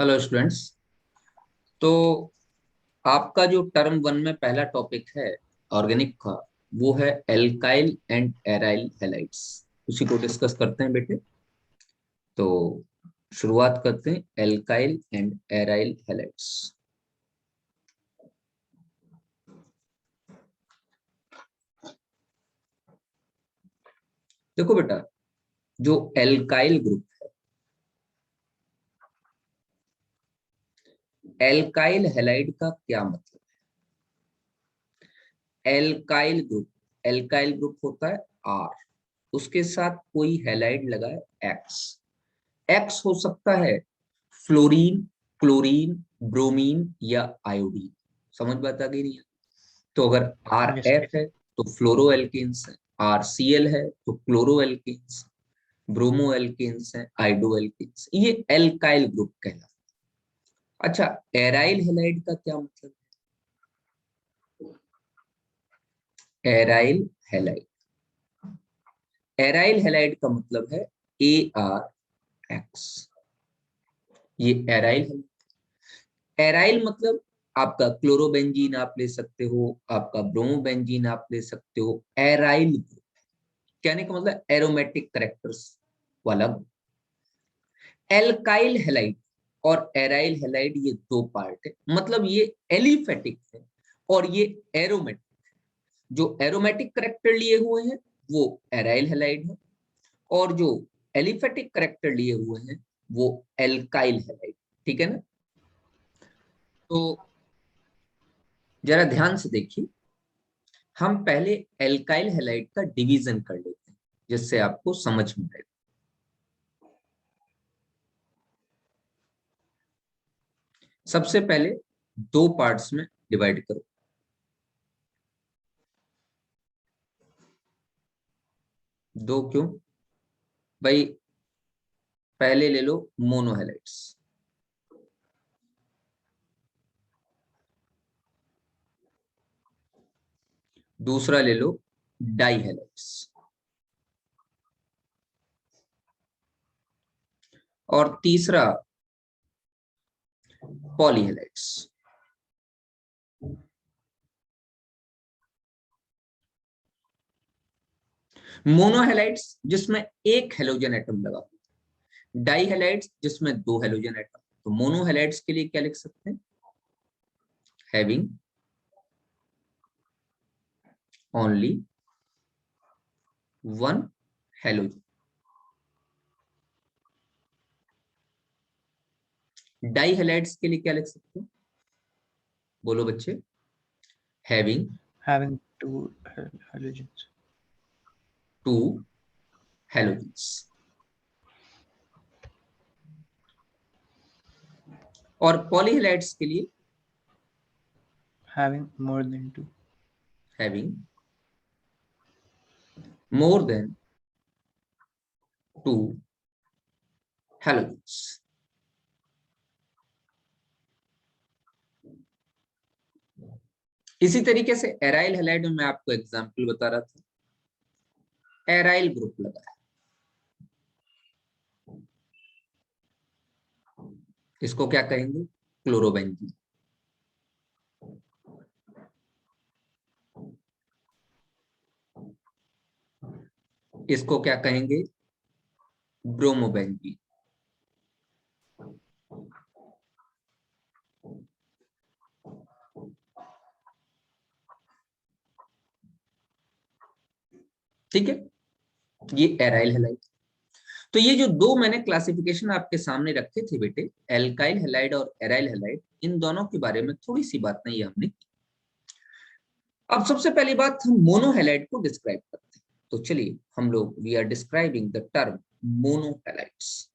Hello students. तो आपका जो टर्म वन में पहला टॉपिक है ऑर्गेनिक का, वो है एल्काइल एंड एराइल हैलाइड्स। उसी को डिस्कस करते हैं बेटे। तो शुरुआत करते हैं एल्काइल एंड एराइल हैलाइड्स। देखो बेटा, जो एल्काइल ग्रुप है, एल्काइल हैलाइड का क्या मतलब है? एल्काइल ग्रुप होता है आर, उसके साथ कोई हैलाइड लगा है एक्स। एक्स हो सकता है फ्लोरीन, क्लोरीन, ब्रोमीन या आयोडीन। समझ बात आ गई नहीं है? तो अगर आर यस। एफ है तो फ्लोरो एल्केन्स है, आर सी एल है तो क्लोरो एल्केन्स, ब्रोमो एल्केन्स है, आइडो एल्केन्स। ये एल्काइल ग्रुप कहलाता है। अच्छा, एराइल हैलाइड का क्या मतलब है? एराइल हैलाइड का मतलब है ए आर एक्स। ये एराइल, एराइल मतलब आपका क्लोरोबेंजीन आप ले सकते हो, आपका ब्रोमोबेंजीन आप ले सकते हो। एराइल कहने का मतलब एरोमेटिक करेक्टर्स वाला। एल्काइल हैलाइड और एराइल हैलाइड ये दो पार्ट है, मतलब ये एलिफेटिक है और ये एरोमेटिक। जो एरोमेटिक करेक्टर लिए हुए हैं वो एराइल हैलाइड है, और जो एलिफेटिक करेक्टर लिए हुए हैं वो एल्काइल हैलाइड। ठीक है ना? तो जरा ध्यान से देखिए, हम पहले एल्काइल हैलाइड का डिवीजन कर लेते हैं जिससे आपको समझ में आए। सबसे पहले दो पार्ट्स में डिवाइड करो। दो क्यों भाई? पहले ले लो मोनोहैलाइड्स, दूसरा ले लो डाइहैलाइड्स, और तीसरा पॉलीहैलाइड्स। मोनोहैलाइड्स जिसमें एक हेलोजन एटम लगा, डाइहैलाइड्स जिसमें दो हेलोजन एटम। तो मोनोहैलाइड्स के लिए क्या लिख सकते हैं? Having only one halogen. Dihalides के लिए क्या लिख सकते हैं? बोलो बच्चे। Having Having two halogens. Two halogens. और पॉलीहैलाइड्स के लिए Having more than two. Having more than two halogens. इसी तरीके से एराइल हैलाइड में मैं आपको एग्जांपल बता रहा था। एराइल ग्रुप लगा है, इसको क्या कहेंगे? क्लोरोबेंजीन। इसको क्या कहेंगे? ब्रोमोबेंजीन। ठीक है, ये एराइल हैलाइड। तो ये जो दो मैंने क्लासिफिकेशन आपके सामने रखे थे बेटे, एल्काइल हैलाइड और एराइल हैलाइड, इन दोनों के बारे में थोड़ी सी बात नहीं है हमने। अब सबसे पहली बात, हम मोनोहैलाइड को डिस्क्राइब करते हैं। तो चलिए हम लोग we are describing the term monohalides.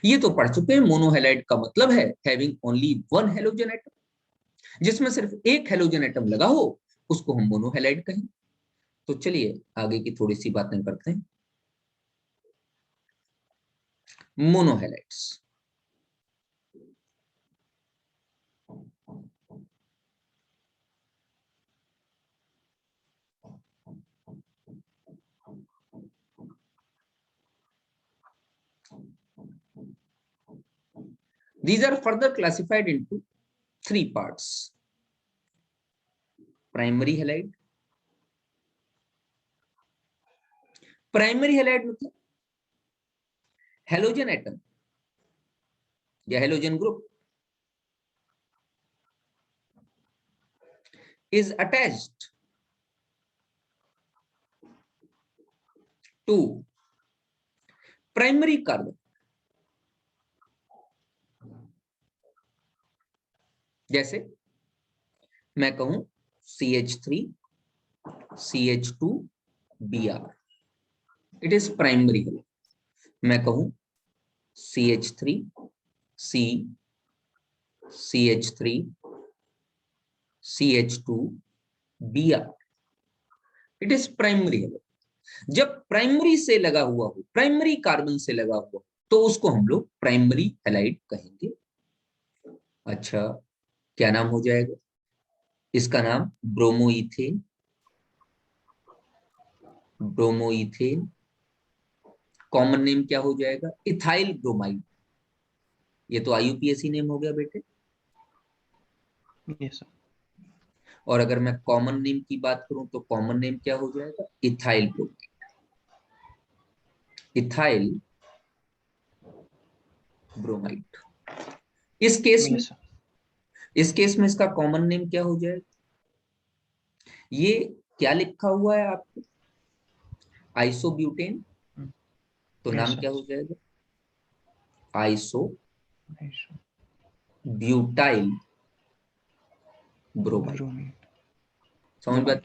ये तो पढ़ चुके हैं, मोनोहैलाइड का मतलब है having only one halogen atom. जिसमें सिर्फ एक हेलोजन एटम लगा हो उसको हम मोनोहैलाइड कहें। तो चलिए आगे की थोड़ी सी बातें करते हैं। मोनोहैलाइड्स, These are further classified into three parts. Primary halide. Primary halide मतलब हेलोजन एटम या halogen group is attached to primary carbon. जैसे मैं कहूं CH3 CH2 Br, it is primary halide. मैं कहूं CH3 C CH3 CH2 Br, it is primary halide. जब primary से लगा हुआ हो, प्राइमरी कार्बन से लगा हुआ, तो उसको हम लोग प्राइमरी हैलाइड कहेंगे। अच्छा, क्या नाम हो जाएगा इसका? नाम ब्रोमोइथेन। ब्रोमोइथेन। कॉमन नेम क्या हो जाएगा? Ethyl bromide. ये तो IUPAC नेम हो गया बेटे। Yes sir. और अगर मैं कॉमन नेम की बात करूं तो कॉमन नेम क्या हो जाएगा? Ethyl bromide. Ethyl bromide. इस केस में, यस सर। इस केस में इसका कॉमन नेम क्या हो जाएगा? ये क्या लिखा हुआ है आपको? आइसोब्यूटेन। तो नाम क्या हो जाएगा? Iso butyl bromide. समझ बात?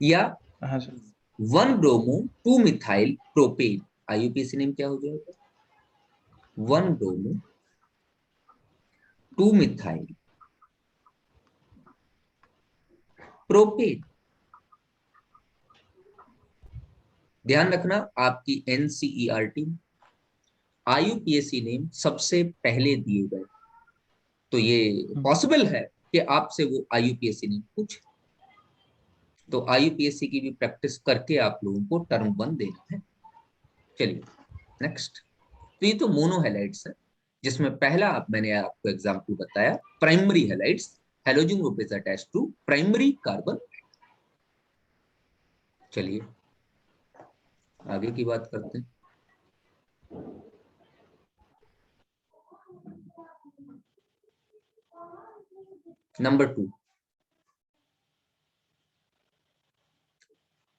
या हाँ sir. 1 bromo 2 methyl propane. IUPAC name क्या हो जाएगा? 1 ब्रोमो 2 मिथाइल प्रोपेन। ध्यान रखना, आपकी NCERT IUPAC नेम सबसे पहले दिए गए, तो ये पॉसिबल है कि आपसे वो IUPAC नेम पूछे। तो IUPAC की भी प्रैक्टिस करके आप लोगों को टर्म 1 देना है। चलिए नेक्स्ट। तो ये तो मोनोहैलाइड्स है, जिसमें पहला मैंने आपको एग्जांपल बताया, primary halides. Halogen group is attached to primary carbon. चलिए आगे की बात करते हैं। Number 2,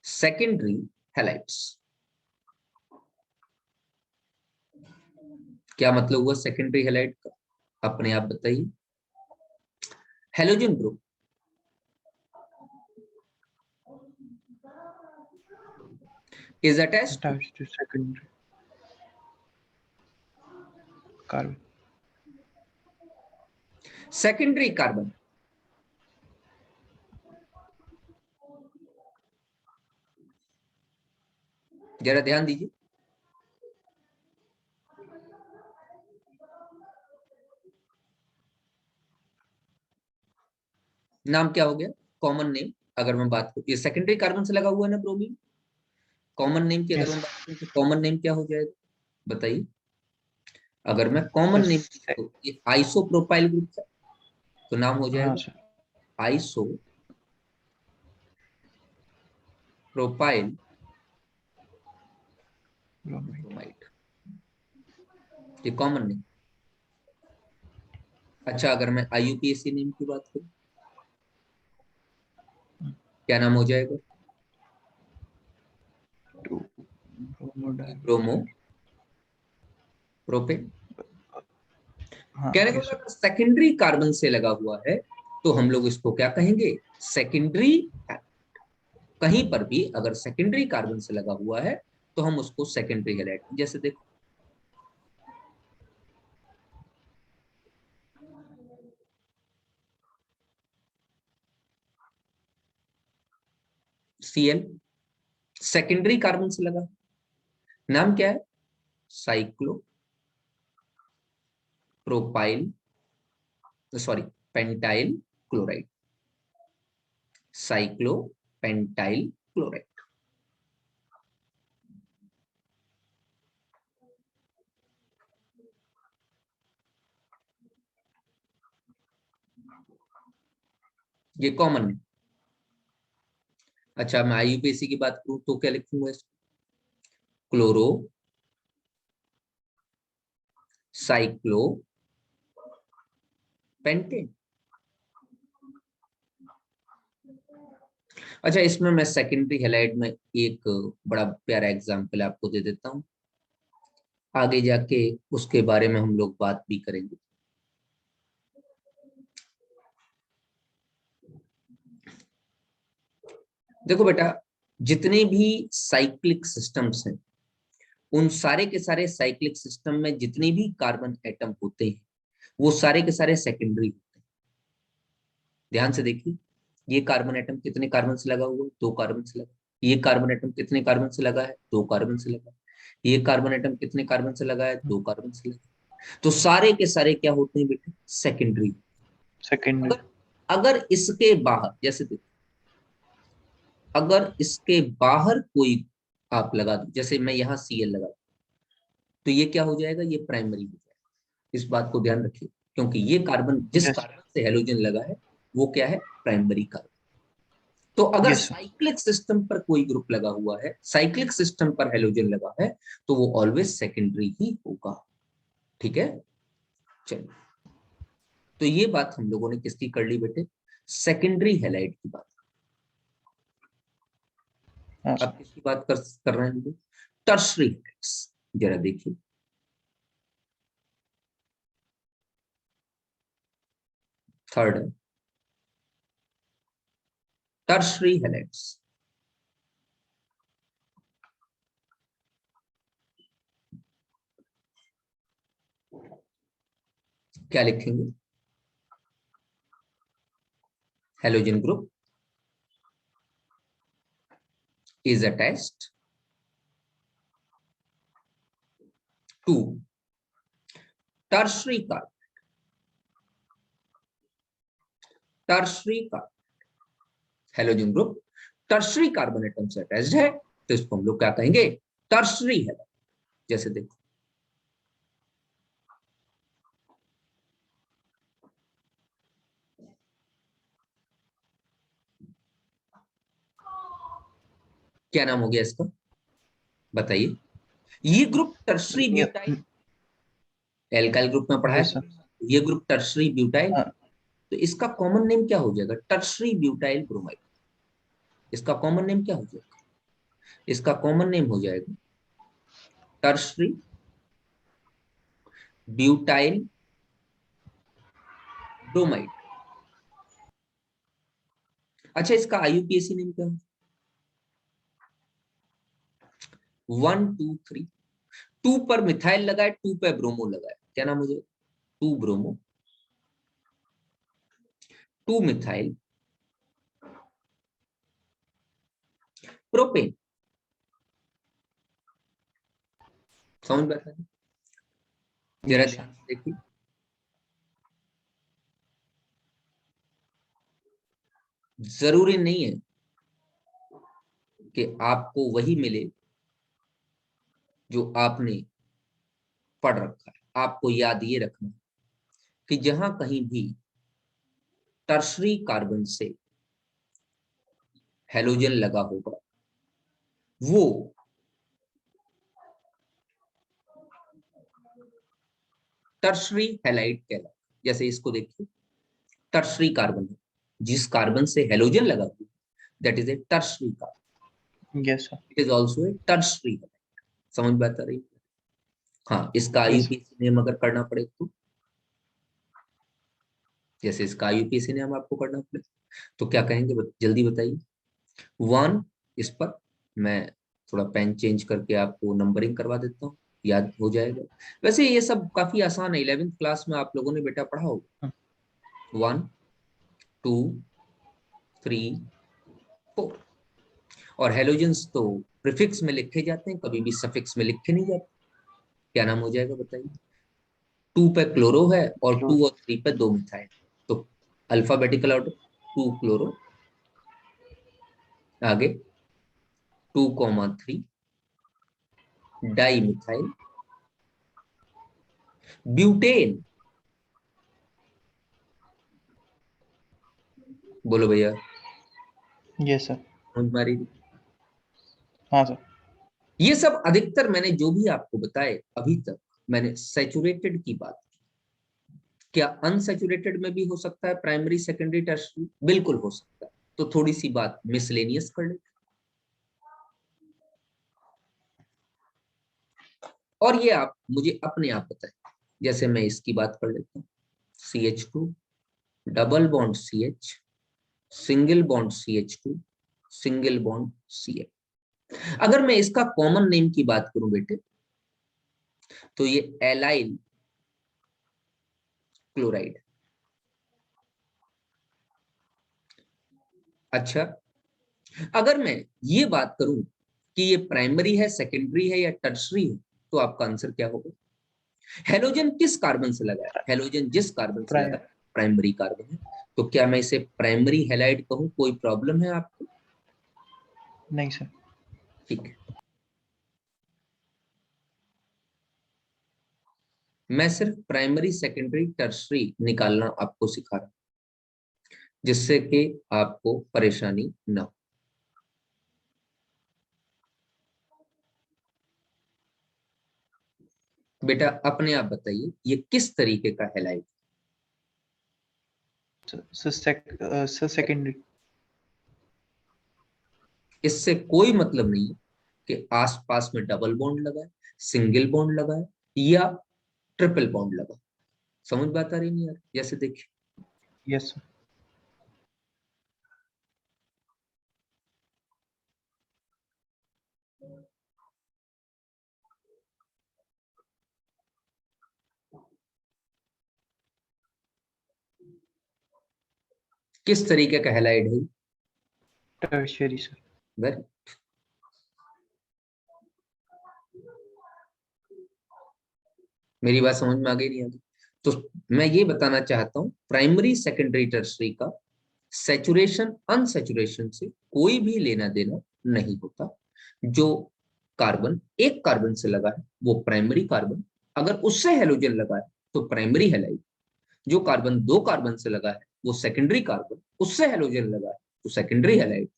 secondary halides. क्या मतलब हुआ सेकेंडरी हैलाइड का? अपने आप बताइए। Halogen group is attached to secondary carbon. secondary carbon। जरा ध्यान दीजिए। नाम क्या हो गया? Common name. अगर मैं बात करूं, ये सेकेंडरी कार्बन से लगा हुआ है ना ब्रोमीन। कॉमन नेम की अगर मैं बात करूं तो कॉमन नेम क्या हो जाएगा बताइए? अगर मैं कॉमन नेम तो ये आइसोप्रोपाइल ग्रुप है, तो नाम हो जाएगा आइसो प्रोपाइल ब्रोमाइड। ये कॉमन नेम। अच्छा, अगर मैं IUPAC नेम की बात करूं, क्या नाम हो जाएगा? Bromo propane. कहने का मतलब सेकेंडरी कार्बन से लगा हुआ है तो हम लोग इसको क्या कहेंगे? सेकेंडरी। कहीं पर भी अगर सेकेंडरी कार्बन से लगा हुआ है तो हम उसको सेकेंडरी हैलाइड। जैसे देखो Cl सेकेंडरी कार्बन से लगा, नाम क्या है? Cyclo propyl, sorry pentyl chloride. Cyclo pentyl chloride. ये कॉमन है। अच्छा, मैं आईयूपीएसी की बात करूं तो क्या लिखूंगा इसको? Chloro cyclo pentane. अच्छा, इसमें मैं सेकेंडरी हैलाइड में एक बड़ा प्यारा एग्जांपल आपको दे देता हूं, आगे जाके उसके बारे में हम लोग बात भी करेंगे। देखो बेटा, जितने भी साइक्लिक सिस्टम्स हैं, उन सारे के सारे साइक्लिक सिस्टम में जितने भी कार्बन एटम होते हैं, वो सारे के सारे सेकेंडरी होते हैं। ध्यान से देखिए, ये कार्बन एटम कितने कार्बन से लगा हुआ है? 2 कार्बन से लगा। ये कार्बन एटम कितने कार्बन से लगा है? 2 कार्बन से लगा। ये कार्बन एटम कितने कार्बन से लगा है? 2 कार्बन से लगा। तो सारे के सारे क्या होते हैं बेटा? सेकेंडरी। सेकेंडरी। अगर अगर इसके बाहर, जैसे देखो, अगर इसके बाहर कोई आप लगा दो, जैसे मैं यहाँ Cl लगा दूं, तो ये क्या हो जाएगा? ये प्राइमरी हो जाएगा। इस बात को ध्यान रखिए, क्योंकि ये कार्बन, जिस यस। कार्बन से हेलोजन लगा है, वो क्या है? Primary carbon. तो अगर यस सर। साइक्लिक सिस्टम पर कोई ग्रुप लगा हुआ है, साइक्लिक सिस्टम पर हेलोजन लगा है, तो वो ऑलवेज सेकेंडरी ही होगा। ठीक है, चलिए। तो ये बात हम लोगों ने किसकी कर ली बेटे? सेकेंडरी हैलाइड की बात। हाँ अब सर। किसकी बात कर रहे हैं हम लोग? Tertiary halides. जरा देखिए, थर्ड है टर्शरी हैलाइड्स। क्या लिखेंगे? Halogen group is attached to tertiary carbon। Tertiary carbon, halogen group tertiary carbon atom से अटैच्ड है, तो इसको हम लोग क्या कहेंगे? टर्शरी है। जैसे देखो, क्या नाम हो गया इसका? बताइए। ये group tertiary butyl, alkyl group में पढ़ा है यस सर। ये ग्रुप टर्शरी ब्यूटाइल, हाँ। तो इसका कॉमन नेम क्या हो जाएगा? Tertiary butyl bromide. इसका कॉमन नेम क्या हो जाएगा? इसका कॉमन नेम हो जाएगा टर्शरी ब्यूटाइल ब्रोमाइड। अच्छा, इसका आईयूपीएसी नेम क्या है? 1 2 3। 2 पर मिथाइल लगा है, 2 पे ब्रोमो लगा है, क्या नाम हो जाएगा? 2 ब्रोमो, 2 मिथाइल प्रोपेन। समझ में आता है? जरा यस सर। ध्यान से देखिए, जरूरी नहीं है कि आपको वही मिले जो आपने पढ़ रखा है। आपको याद ये रखना है कि जहां कहीं भी टर्शरी कार्बन से हेलोजन लगा होगा, वो टर्शरी हैलाइड कहलाता है। जैसे इसको देखिए, टर्शरी कार्बन है, जिस कार्बन से हेलोजन लगा हुआ, that is a tertiary carbon. Yes sir. It is also a tertiary halide. समझ में आता रही? हाँ, इसका यस। आईयूपीएसी नेम अगर करना पड़े तो, जैसे इसका आईयूपीएसी नेम आपको करना पड़े तो क्या कहेंगे? जल्दी बताइए। 1, इस पर मैं थोड़ा पेन चेंज करके आपको नंबरिंग करवा देता हूँ, याद हो जाएगा। वैसे ये सब काफी आसान है, 11th क्लास में आप लोगों ने बेटा पढ़ा होगा। 1 2 3 4। और हेलोजेंस तो प्रीफिक्स में लिखे जाते हैं, कभी भी सफिक्स में लिखे नहीं जाते। क्या नाम हो जाएगा बताइए? 2 पे क्लोरो है और 2 और 3 पे 2 मिथाइल, तो अल्फाबेटिकल ऑर्डर 2 क्लोरो, आगे 2,3 डाई मिथाइल ब्यूटेन। बोलो भैया, यस सर। समझ में आ रही है? हाँ सर। ये सब अधिकतर मैंने जो भी आपको बताए अभी तक, मैंने सैचुरेटेड की बात की। क्या अनसैचुरेटेड में भी हो सकता है प्राइमरी सेकेंडरी टर्शियरी? बिल्कुल हो सकता है। तो थोड़ी सी बात मिसलेनियस कर ले। और ये आप मुझे अपने आप बताएं। जैसे मैं इसकी बात कर लेता हूँ, CH2 double bond CH, single bond CH2, single bond CH। अगर मैं इसका कॉमन नेम की बात करूं बेटे, तो ये एलाइल क्लोराइड। अच्छा, अगर मैं ये बात करूं कि ये प्राइमरी है, सेकेंडरी है या टर्शरी है, तो आपका आंसर क्या होगा? हेलोजन किस कार्बन से लगा है? हेलोजन जिस कार्बन से लगा प्राइम। है प्राइमरी कार्बन है। तो क्या मैं इसे प्राइमरी हेलाइड कहूं? कोई प्रॉब्लम है आपको? नहीं सर। ठीक है, मैं सिर्फ प्राइमरी सेकेंडरी टर्शरी निकालना आपको सिखा रहा हूं, जिससे कि आपको परेशानी ना हो। बेटा अपने आप बताइए, ये किस तरीके का हेलाइड? Sir secondary. इससे कोई मतलब नहीं है कि आसपास में डबल बॉन्ड लगा है, सिंगल बॉन्ड लगा है या ट्रिपल बॉन्ड लगा है। समझ बात आ रही नहीं यार? जैसे देखिए, यस सर। किस तरीके का हेलाइड है? Tertiary sir. वेरी, मेरी बात समझ में आ गई नहीं आ गई? तो मैं ये बताना चाहता हूं, प्राइमरी सेकेंडरी टर्सरी का सैचुरेशन अनसैचुरेशन से कोई भी लेना देना नहीं होता। जो कार्बन एक कार्बन से लगा है वो प्राइमरी कार्बन, अगर उससे हेलोजन लगा है तो प्राइमरी हेलाइड। जो कार्बन दो कार्बन से लगा है वो सेकेंडरी कार्बन, उससे हेलोजन लगा है तो सेकेंडरी हेलाइड।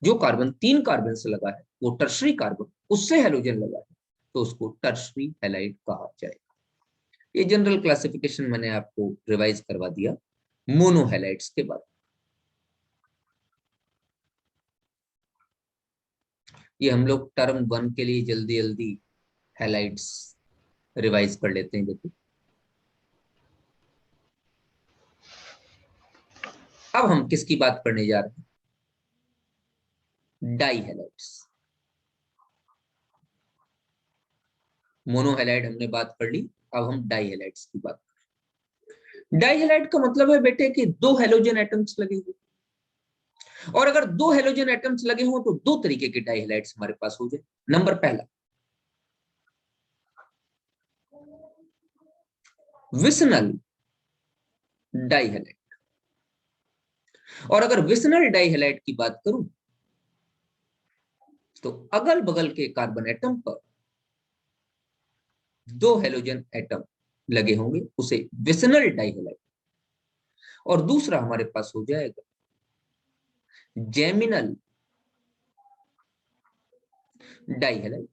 जो कार्बन तीन कार्बन से लगा है वो टर्शरी कार्बन, उससे हेलोजन लगा है तो उसको टर्शरी हेलाइड कहा जाएगा। ये जनरल क्लासिफिकेशन मैंने आपको रिवाइज करवा दिया मोनोहेलाइड्स के बाद। ये हम लोग टर्म वन के लिए जल्दी जल्दी हेलाइड्स रिवाइज कर लेते हैं। देखो, अब हम किसकी बात करने जा रहे हैं? Die halides. मोनोहेलाइड हमने बात कर ली, अब हम डाई हेलाइड्स की बात। डाई हेलाइड का मतलब है बेटे कि दो हेलोजन एटम्स लगे हुए, और अगर दो हेलोजन एटम्स लगे हों तो दो तरीके के डाई हेलाइड्स हमारे पास हो जाए। नंबर पहला, विसनल डाई हेलाइड। और अगर विसनल डाई हेलाइड की बात करूं तो अगल बगल के कार्बन एटम पर दो हेलोजन एटम लगे होंगे, उसे विसनल डाई हेलाइड। और दूसरा हमारे पास हो जाएगा जेमिनल डाई हेलाइड।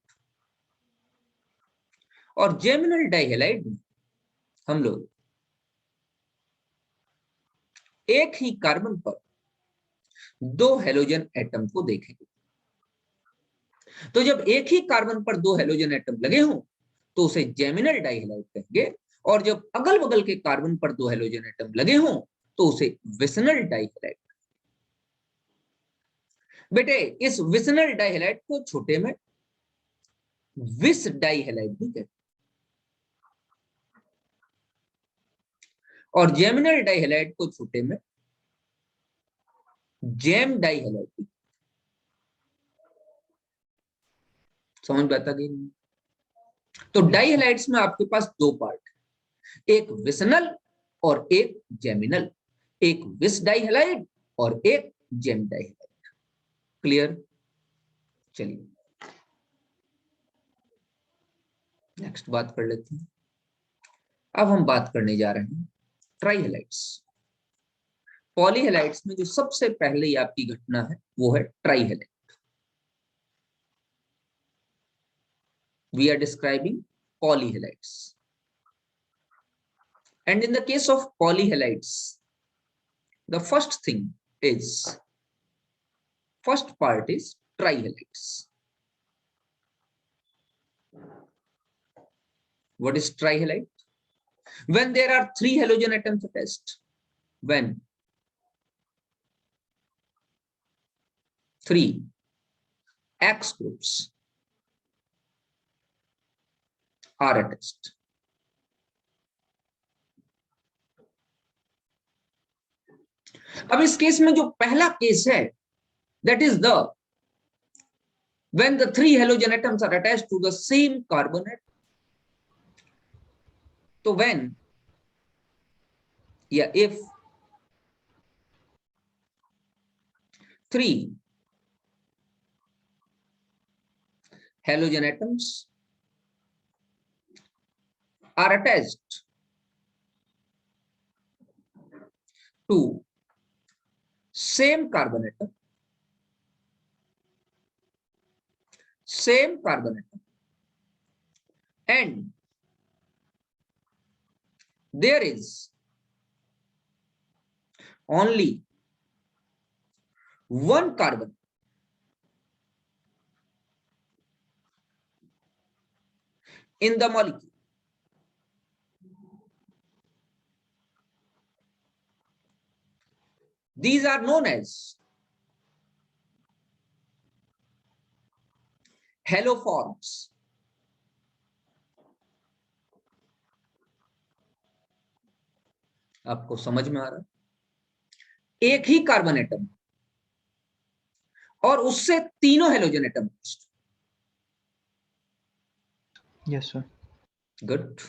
और जेमिनल डाई हेलाइड में हम लोग एक ही कार्बन पर दो हेलोजन एटम को देखेंगे। तो जब एक ही कार्बन पर दो हेलोजन एटम लगे हों तो उसे जेमिनल डाइहैलाइड कहेंगे, और जब अगल बगल के कार्बन पर दो हेलोजन एटम लगे हों तो उसे विसनल डाइहैलाइड। बेटे इस विसनल डाइहैलाइड को छोटे में विस डाइहैलाइड भी कहते हैं, और जेमिनल डाइहैलाइड को छोटे में जेम डाइहैलाइड भी। समझ में आता कि नहीं? तो यस सर। डाइहैलाइड्स में आपके पास दो पार्ट, एक विसनल और एक जेमिनल, एक विस डाइहैलाइड और एक जेम डाइहैलाइड। क्लियर? चलिए नेक्स्ट बात कर लेते हैं। अब हम बात करने जा रहे हैं ट्राइहैलाइड्स। पॉलीहेलाइड्स में जो सबसे पहले आपकी घटना है वो है ट्राइहेलाइड. We are describing polyhalides. And in the case of polyhalides, the first part is trihalides. What is trihalide? When there are 3 halogen atoms attached, when 3 X groups are attached. अब इस केस में जो पहला केस है, that is when the 3 halogen atoms are attached to the same carbon atom. So if 3 halogen atoms are attached to same carbon atom, and there is only one carbon in the molecule. These are known as haloforms. आपको समझ में आ रहा है? एक ही carbon atom और उससे तीनों halogen atom. Yes, sir. Good.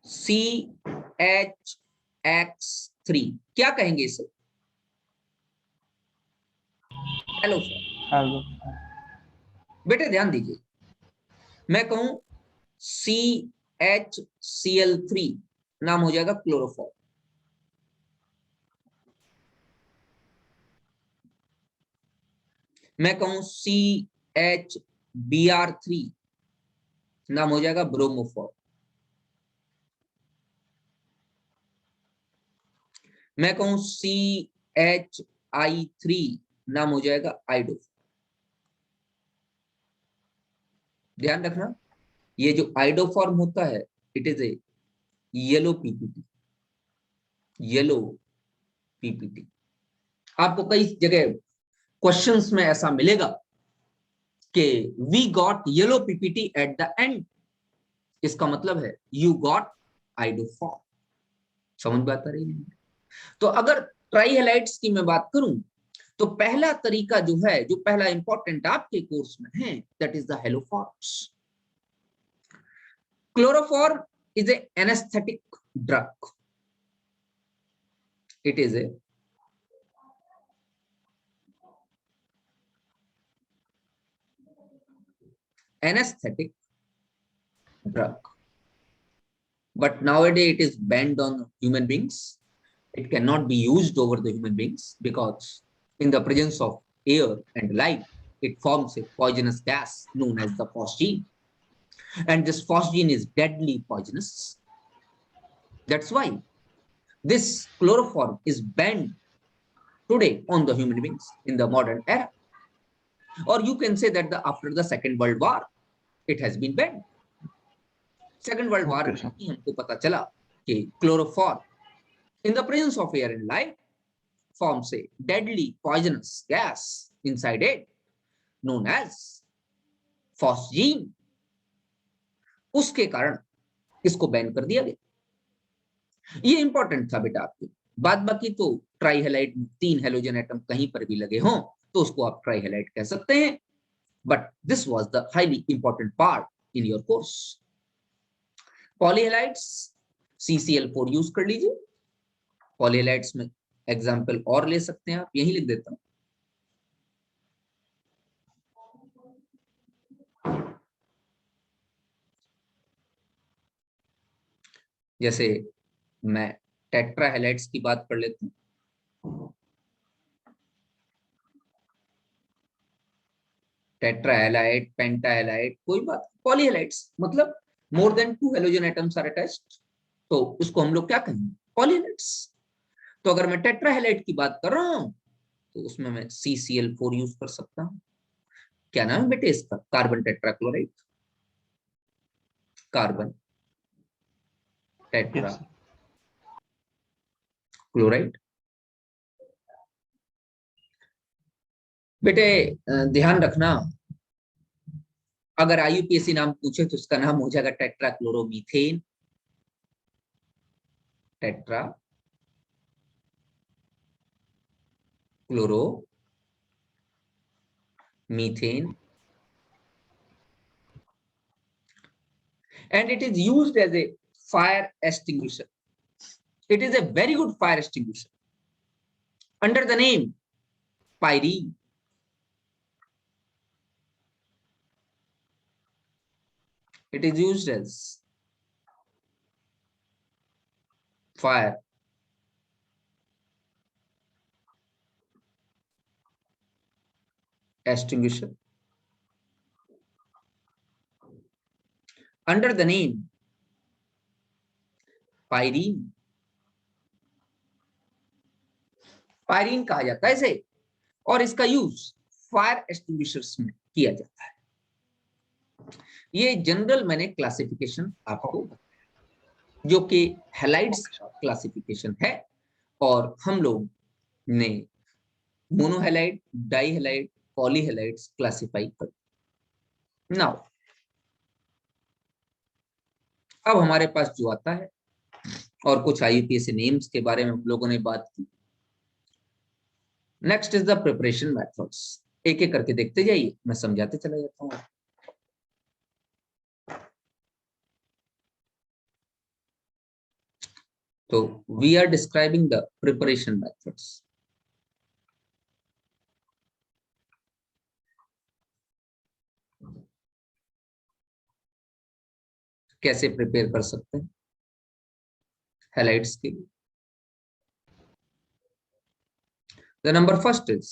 CHX3 क्या कहेंगे इसे? हेलोफॉर्म. Album. बेटे ध्यान दीजिए, मैं कहूं CHCl3 नाम हो जाएगा क्लोरोफॉर्म. मैं कहूं CHBr3 नाम हो जाएगा ब्रोमोफॉर्म. मैं कहूं CHI3 नाम हो जाएगा आइडोफॉर्म. ध्यान रखना, ये जो आइडोफॉर्म होता है, it is a yellow PPT. Yellow PPT आपको कई जगह क्वेश्चंस में ऐसा मिलेगा कि we got yellow PPT at the end. इसका मतलब है यू गॉट आइडोफॉर्म. समझ बात आ रही है? तो अगर ट्राइहेलाइड्स की मैं बात करूं तो पहला तरीका जो है, जो पहला इंपॉर्टेंट आपके कोर्स में है, that is the haloforms. Chloroform is a anesthetic drug. It is a anesthetic drug. But nowadays it is banned on human beings. It cannot be used over the human beings because in the presence of air and light, it forms a poisonous gas known as the phosgene. And this phosgene is deadly poisonous. That's why this chloroform is banned today on the human beings in the modern era. Or you can say that after the Second World War, it has been banned. Second World War में हमको पता चला कि chloroform in the presence of air and light forms a deadly poisonous gas inside it known as phosgene. उसके कारण इसको ban कर दिया गया. ये इंपॉर्टेंट था बेटा आपके. बाद बाकी तो ट्राइहेलाइड में 3 हेलोजन एटम कहीं पर भी लगे हों तो उसको आप ट्राइहेलाइड कह सकते हैं. But this was the highly important part in your course. Polyhalides CCl4 use कर लीजिए. पॉलीहेलाइड्स में एग्जांपल और ले सकते हैं आप, यही लिख देता हूं. जैसे मैं टेट्रा हैलाइड्स की बात कर लेते हैं। टेट्रा हैलाइड, पेंटा हैलाइड, कोई बात। पॉलीहैलाइड्स मतलब more than 2 halogen atoms are attached, तो उसको हम लोग क्या कहेंगे? पॉलीहैलाइड्स। तो अगर मैं टेट्रा हैलाइड की बात कर रहा हूं तो उसमें मैं CCl4 यूज कर सकता हूं। क्या नाम है बेटे इसका? Carbon tetrachloride. Carbon tetra Yes, sir. Chloride. बेटे ध्यान रखना, अगर IUPAC नाम पूछे तो उसका नाम हो जाएगा tetrachloromethane. Tetra chloro methane, and it is used as a fire extinguisher. It is a very good fire extinguisher under the name pyrene. It is used as fire extinguisher under the name pyrene. Pyrene कहा जाता है इसे, और इसका use fire extinguishers में किया जाता है। ये जनरल मैंने क्लासिफिकेशन आपको, जो कि हैलाइड्स क्लासिफिकेशन है, और हम लोग ने मोनोहैलाइड, डाइहैलाइड, पॉलीहैलाइड्स क्लासिफाई कर। नाउ अब हमारे पास जो आता है, और कुछ IUPAC नेम्स के बारे में हम लोगों ने बात की। Next is the preparation methods. एक एक करके देखते जाइए, मैं समझाते चला जाता हूँ। तो we are describing the preparation methods. कैसे प्रिपेयर कर सकते हैं हैलाइड्स के लिए? The number first is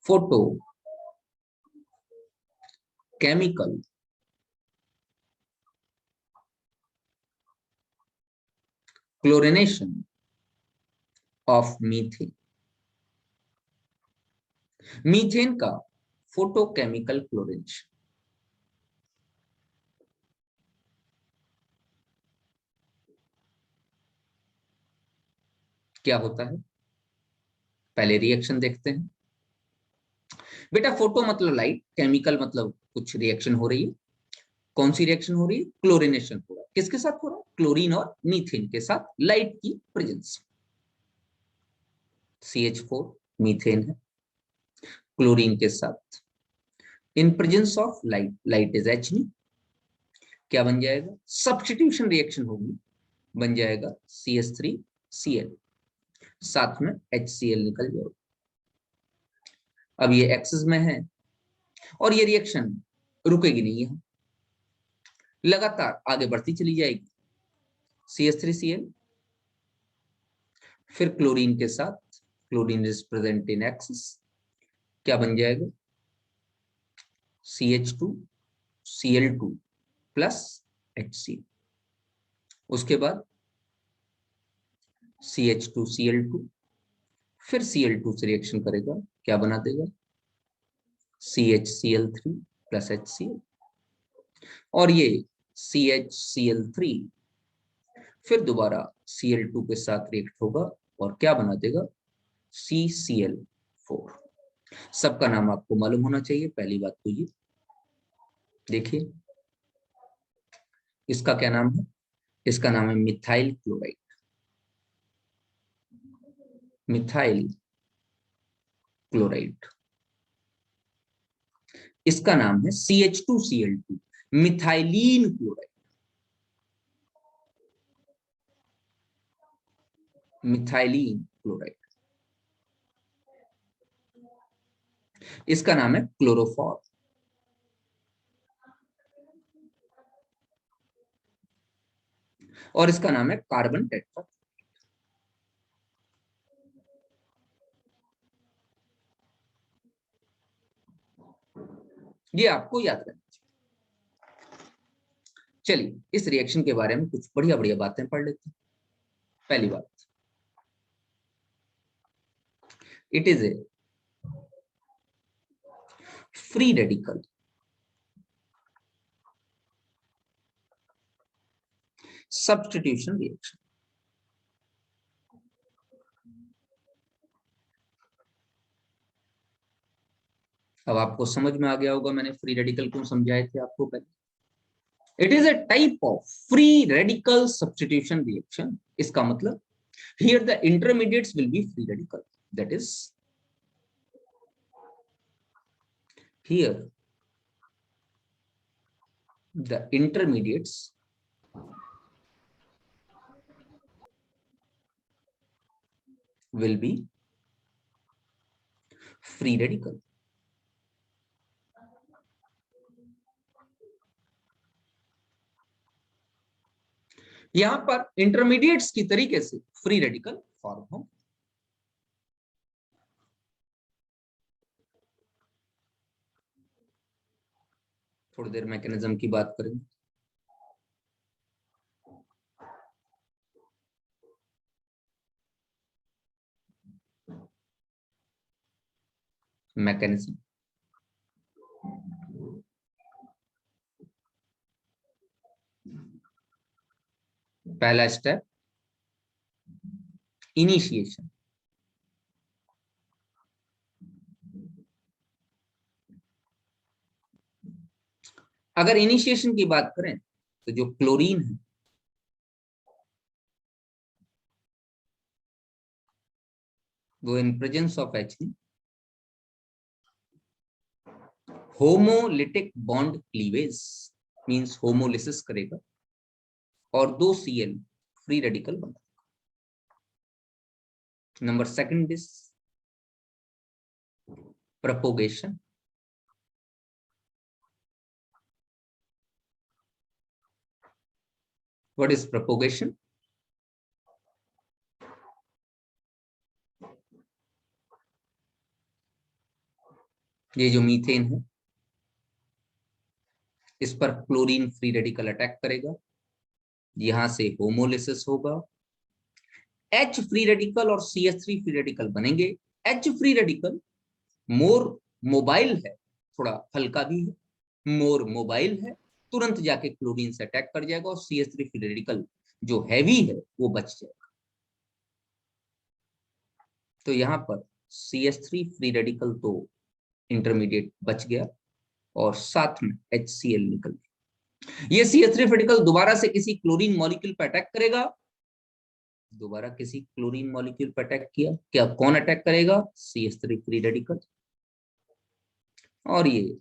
photo chemical chlorination of methane. Methane का फोटोकेमिकल क्लोरिनेशन क्या होता है? पहले रिएक्शन देखते हैं। बेटा फोटो मतलब लाइट, केमिकल मतलब कुछ रिएक्शन हो रही है। कौन सी रिएक्शन हो रही है? क्लोरिनेशन हो रहा है। किसके साथ हो रहा है? क्लोरीन और मीथेन के साथ, लाइट की प्रेजेंस। CH4 मीथेन है क्लोरीन के साथ, इन presence of light, light is He, क्या बन जाएगा? सब्स्टिट्यूशन रिएक्शन होगी, बन जाएगा CH3Cl, साथ में HCl निकल जाएगा। अब ये एक्सेस में है और ये रिएक्शन रुकेगी नहीं है, लगातार आगे बढ़ती चली जाएगी। CH3Cl, फिर क्लोरीन के साथ, chlorine is present in excess, क्या बन जाएगा? CH2Cl2 plus HCl। उसके बाद CH2Cl2, फिर Cl2 से रिएक्शन करेगा, क्या बना देगा? CHCl3 plus HCl। और ये CHCl3 फिर दोबारा Cl2 के साथ रिएक्ट होगा और क्या बना देगा? CCl4। सबका नाम आपको मालूम होना चाहिए। पहली बात तो ये देखिए, इसका क्या नाम है? इसका नाम है मिथाइल क्लोराइड। Methyl chloride. इसका नाम है CH2Cl2, methylene chloride. Methylene chloride. इसका नाम है क्लोरोफॉर। और इसका नाम है कार्बन टेट्रा। ये आपको याद रखना चाहिए। चलिए इस रिएक्शन के बारे में कुछ बढ़िया बढ़िया बातें पढ़ लेते हैं। पहली बात, it is A free radical substitution reaction. अब आपको समझ में आ गया होगा मैंने फ्री रेडिकल क्यों समझाए थे आपको पहले। It is a type of free radical substitution reaction. इसका मतलब here the intermediates will be free radical, that is here the intermediates will be free radical। यहां पर इंटरमीडिएट्स की तरीके से फ्री रेडिकल फॉर्म हो। थोड़ी देर मैकेनिज्म की बात करेंगे। मैकेनिज्म, पहला स्टेप इनिशिएशन। अगर इनिशिएशन की बात करें तो जो क्लोरीन है वो in presence of H homolytic bond cleavage means homolysis करेगा और 2 Cl फ्री रेडिकल बना। Number second is propagation। What is propagation? ये जो मीथेन है इस पर क्लोरीन फ्री रेडिकल अटैक करेगा, यहां से होमोलिसिस होगा, H फ्री रेडिकल और CH3 फ्री रेडिकल बनेंगे। H फ्री रेडिकल मोर मोबाइल है, थोड़ा हल्का भी है, मोर मोबाइल है, तुरंत जाके क्लोरीन से अटैक कर जाएगा और CH3 फ्री रेडिकल जो हैवी है वो बच जाएगा। तो यहाँ पर CH3 फ्री रेडिकल तो इंटरमीडिएट बच गया और साथ में HCl निकल गया। ये CH3 फ्री रेडिकल दोबारा से किसी क्लोरीन मॉलिक्यूल पर अटैक करेगा, दोबारा किसी क्लोरीन मॉलिक्यूल पर अटैक किया, क्या कौन अटैक करेगा? CH3 फ्री रेडिकल, और ये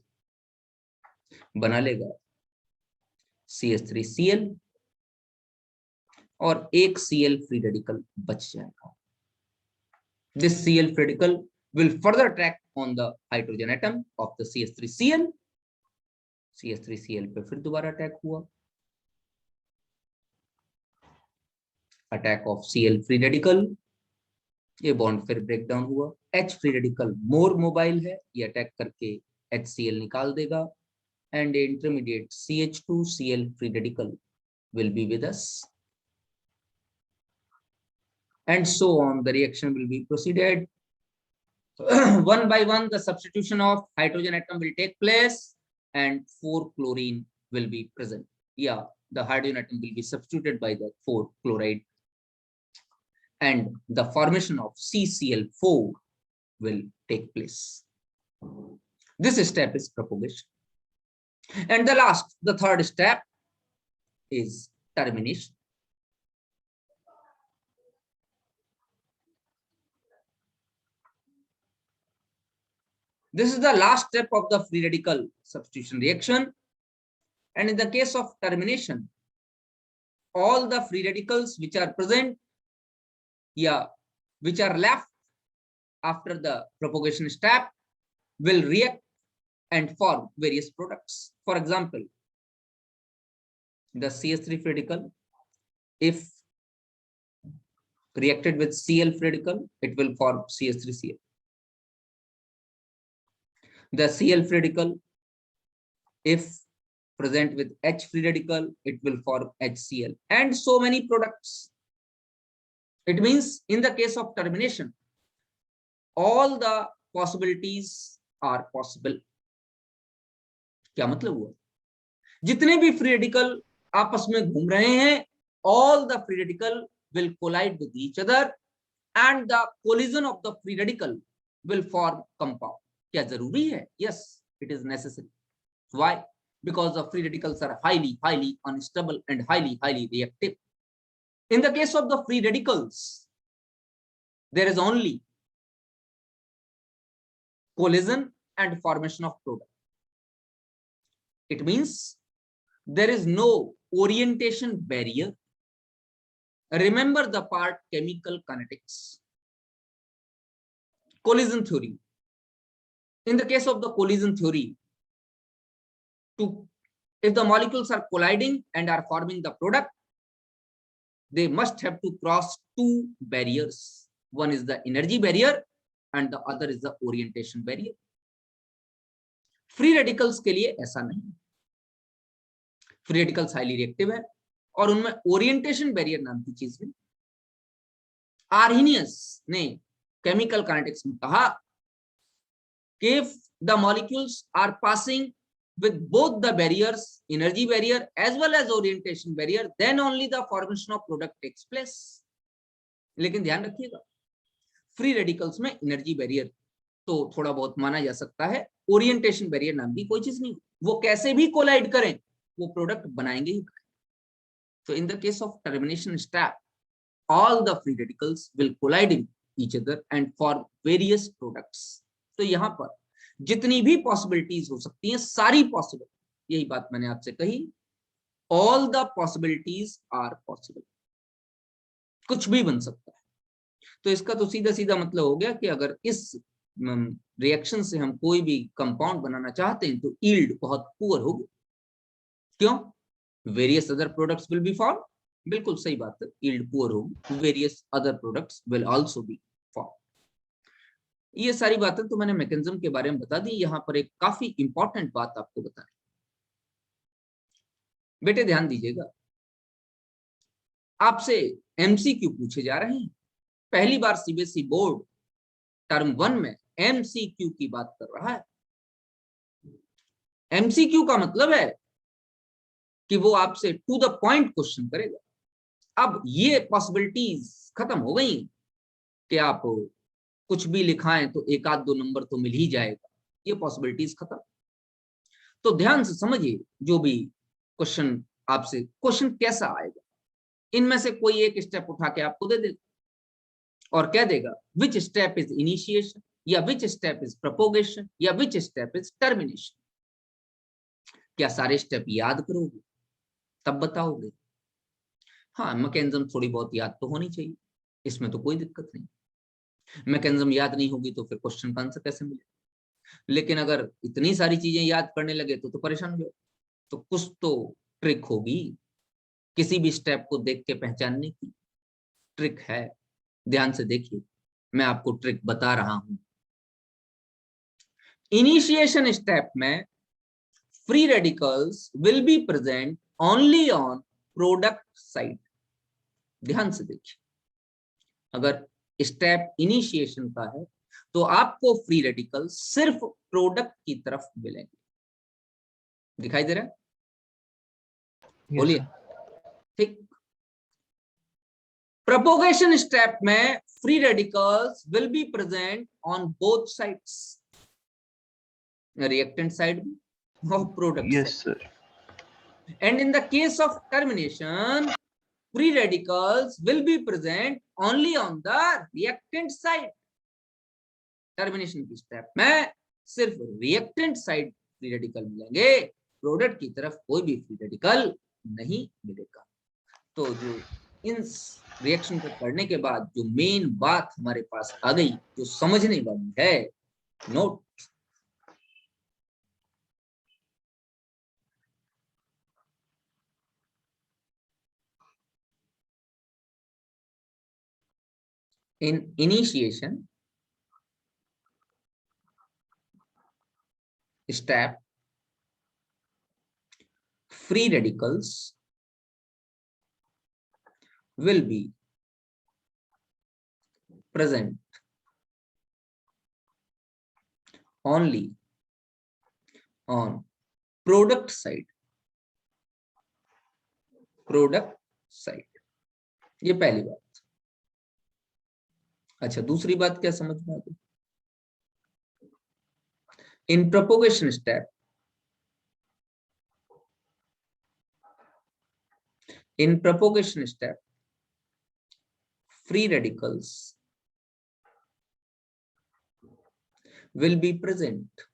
बना लेगा CH3Cl और एक Cl फ्री रेडिकल बच जाएगा। This Cl free radical will further attack on the hydrogen atom of the CH3Cl। CH3Cl पे फिर दोबारा अटैक हुआ, attack of Cl free radical, ये बॉन्ड फिर ब्रेक डाउन हुआ। H फ्री रेडिकल मोर मोबाइल है, ये अटैक करके HCl निकाल देगा and intermediate CH2Cl free radical will be with us, and so on the reaction will be proceeded। One by one the substitution of hydrogen atom will take place and 4 chlorine will be present। Yeah, the hydrogen atom will be substituted by the 4 chloride and the formation of CCl4 will take place। This step is propagation, and the third step is termination। This is the last step of the free radical substitution reaction, and in the case of termination, all the free radicals which are present, which are left after the propagation step will react and form various products। For example, the CH3 free radical if reacted with Cl free radical, it will form CH3Cl. The Cl free radical, if present with H free radical, it will form HCl, and so many products. It means in the case of termination, all the possibilities are possible. क्या मतलब हुआ? जितने भी free radical आपस में घूम रहे हैं, all the free radical will collide with each other and the collision of the free radical will form compound. क्या जरूरी है? Yes, it is necessary. Why? Because the free radicals are highly unstable and highly reactive. In the case of the free radicals, there is only collision and formation of product. It means there is no orientation barrier. Remember the part chemical kinetics, collision theory. In the case of the collision theory, if the molecules are colliding and are forming the product, they must have to cross two barriers. One is the energy barrier and the other is the orientation barrier. Free radicals के लिए ऐसा नहीं. Free radicals highly reactive है और उनमें orientation barrier नाम की चीज है. Arrhenius ने chemical kinetics में कहा कि if the molecules are passing with both the barriers, energy barrier as well as orientation barrier, then only the formation of product takes place. लेकिन ध्यान रखिएगा, फ्री रेडिकल्स में एनर्जी बैरियर तो थोड़ा बहुत माना जा सकता है, ओरिएंटेशन बैरियर नाम की कोई चीज नहीं. वो कैसे भी कोलाइड करें, वो प्रोडक्ट बनाएंगे ही. तो in the case of termination step, all the free radicals will collide in each other and form various products. तो यहाँ पर जितनी भी पॉसिबिलिटीज हो सकती हैं, सारी पॉसिबल, यही बात मैंने आपसे कही, all the possibilities are possible. कुछ भी बन सकता है. तो इसका तो सीधा सीधा मतलब हो गया कि अगर इस रिएक्शन से हम कोई भी कंपाउंड बनाना चाहते हैं तो यील्ड बहुत पुअर होगी. क्यों? Various other products will be form. बिल्कुल सही बात है, यील्ड पुअर होगी, various other products will also be form. ये सारी बातें तो मैंने मैकेनिज्म के बारे में बता दी. यहाँ पर एक काफी इंपॉर्टेंट बात आपको बतानी. बेटे ध्यान दीजिएगा, आपसे एमसीक्यू पूछे जा रहे हैं. पहली बार सीबीएसई बोर्ड टर्म 1 में एमसीक्यू की बात कर रहा है. एमसीक्यू का मतलब है कि वो आपसे टू द पॉइंट क्वेश्चन करेगा. अब ये पॉसिबिलिटीज खत्म हो गई कि आप कुछ भी लिखाएं तो एक आध दो नंबर तो मिल ही जाएगा. ये पॉसिबिलिटीज खत्म. तो ध्यान से समझिए, जो भी क्वेश्चन आपसे, क्वेश्चन कैसा आएगा, इनमें से कोई एक स्टेप उठा के आपको दे देगा और कह देगा विच स्टेप इज इनिशिएशन, या विच स्टेप इज प्रोपोगेशन, या विच स्टेप इज टर्मिनेशन. क्या सारे स्टेप याद करोगे तब बताओगे? हाँ, मैकेनिज्म थोड़ी बहुत याद तो होनी चाहिए, इसमें तो कोई दिक्कत नहीं. मैकेनिज्म याद नहीं होगी तो फिर क्वेश्चन का आंसर कैसे मिलेगा? लेकिन अगर इतनी सारी चीजें याद करने लगे तो परेशान हो. तो कुछ तो ट्रिक होगी, किसी भी स्टेप को देख के पहचानने की ट्रिक है. ध्यान से देखिए, मैं आपको ट्रिक बता रहा हूं. इनिशिएशन स्टेप में free radicals will be present only on product side. ध्यान से देखिए, अगर स्टेप इनिशिएशन का है तो आपको फ्री रेडिकल सिर्फ प्रोडक्ट की तरफ मिलेंगे. दिखाई दे रहा है? बोलिए. ठीक. प्रोपोगेशन स्टेप में free radicals will be present on both sides, reactant side और product side. Yes, sir. And in the case of termination, free radicals will be present only on the reactant side. Termination की step में सिर्फ reactant side free radical मिलेंगे, product की तरफ कोई भी free radical नहीं मिलेगा. तो जो इन रिएक्शन को करने के बाद जो मेन बात हमारे पास आ गई, जो समझने वाली है, note. In initiation step, free radicals will be present only on product side. Product side, ये पहली बात। अच्छा, दूसरी बात क्या समझ में आ गई? In propagation step, in propagation step, free radicals will be present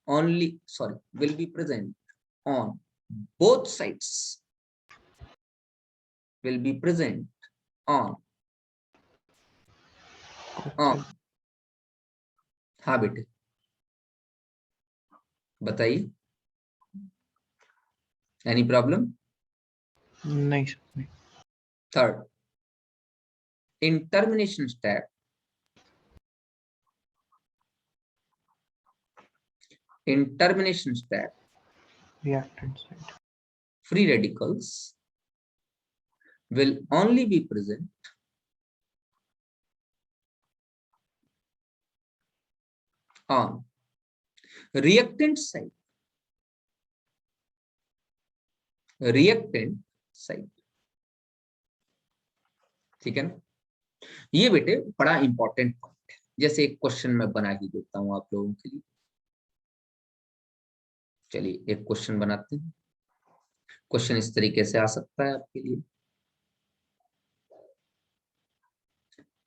only, will be present on both sides, will be present on हाँ बेटे बताइए, एनी प्रॉब्लम? नहीं सर, नहीं। Third, in termination step, Reactant side. free radicals will only be present on reactant side. Reactant side, ठीक है ना? ये बेटे बड़ा इंपॉर्टेंट पॉइंट है। जैसे एक क्वेश्चन मैं बना ही देता हूं आप लोगों के लिए। चलिए एक क्वेश्चन बनाते हैं। क्वेश्चन इस तरीके से आ सकता है आपके लिए,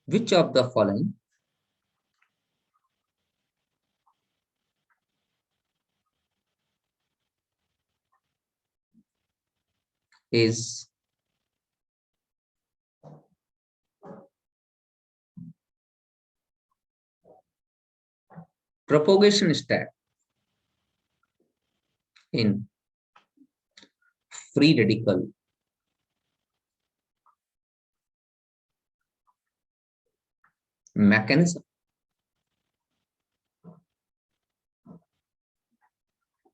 which of the following is propagation step in free radical mechanism?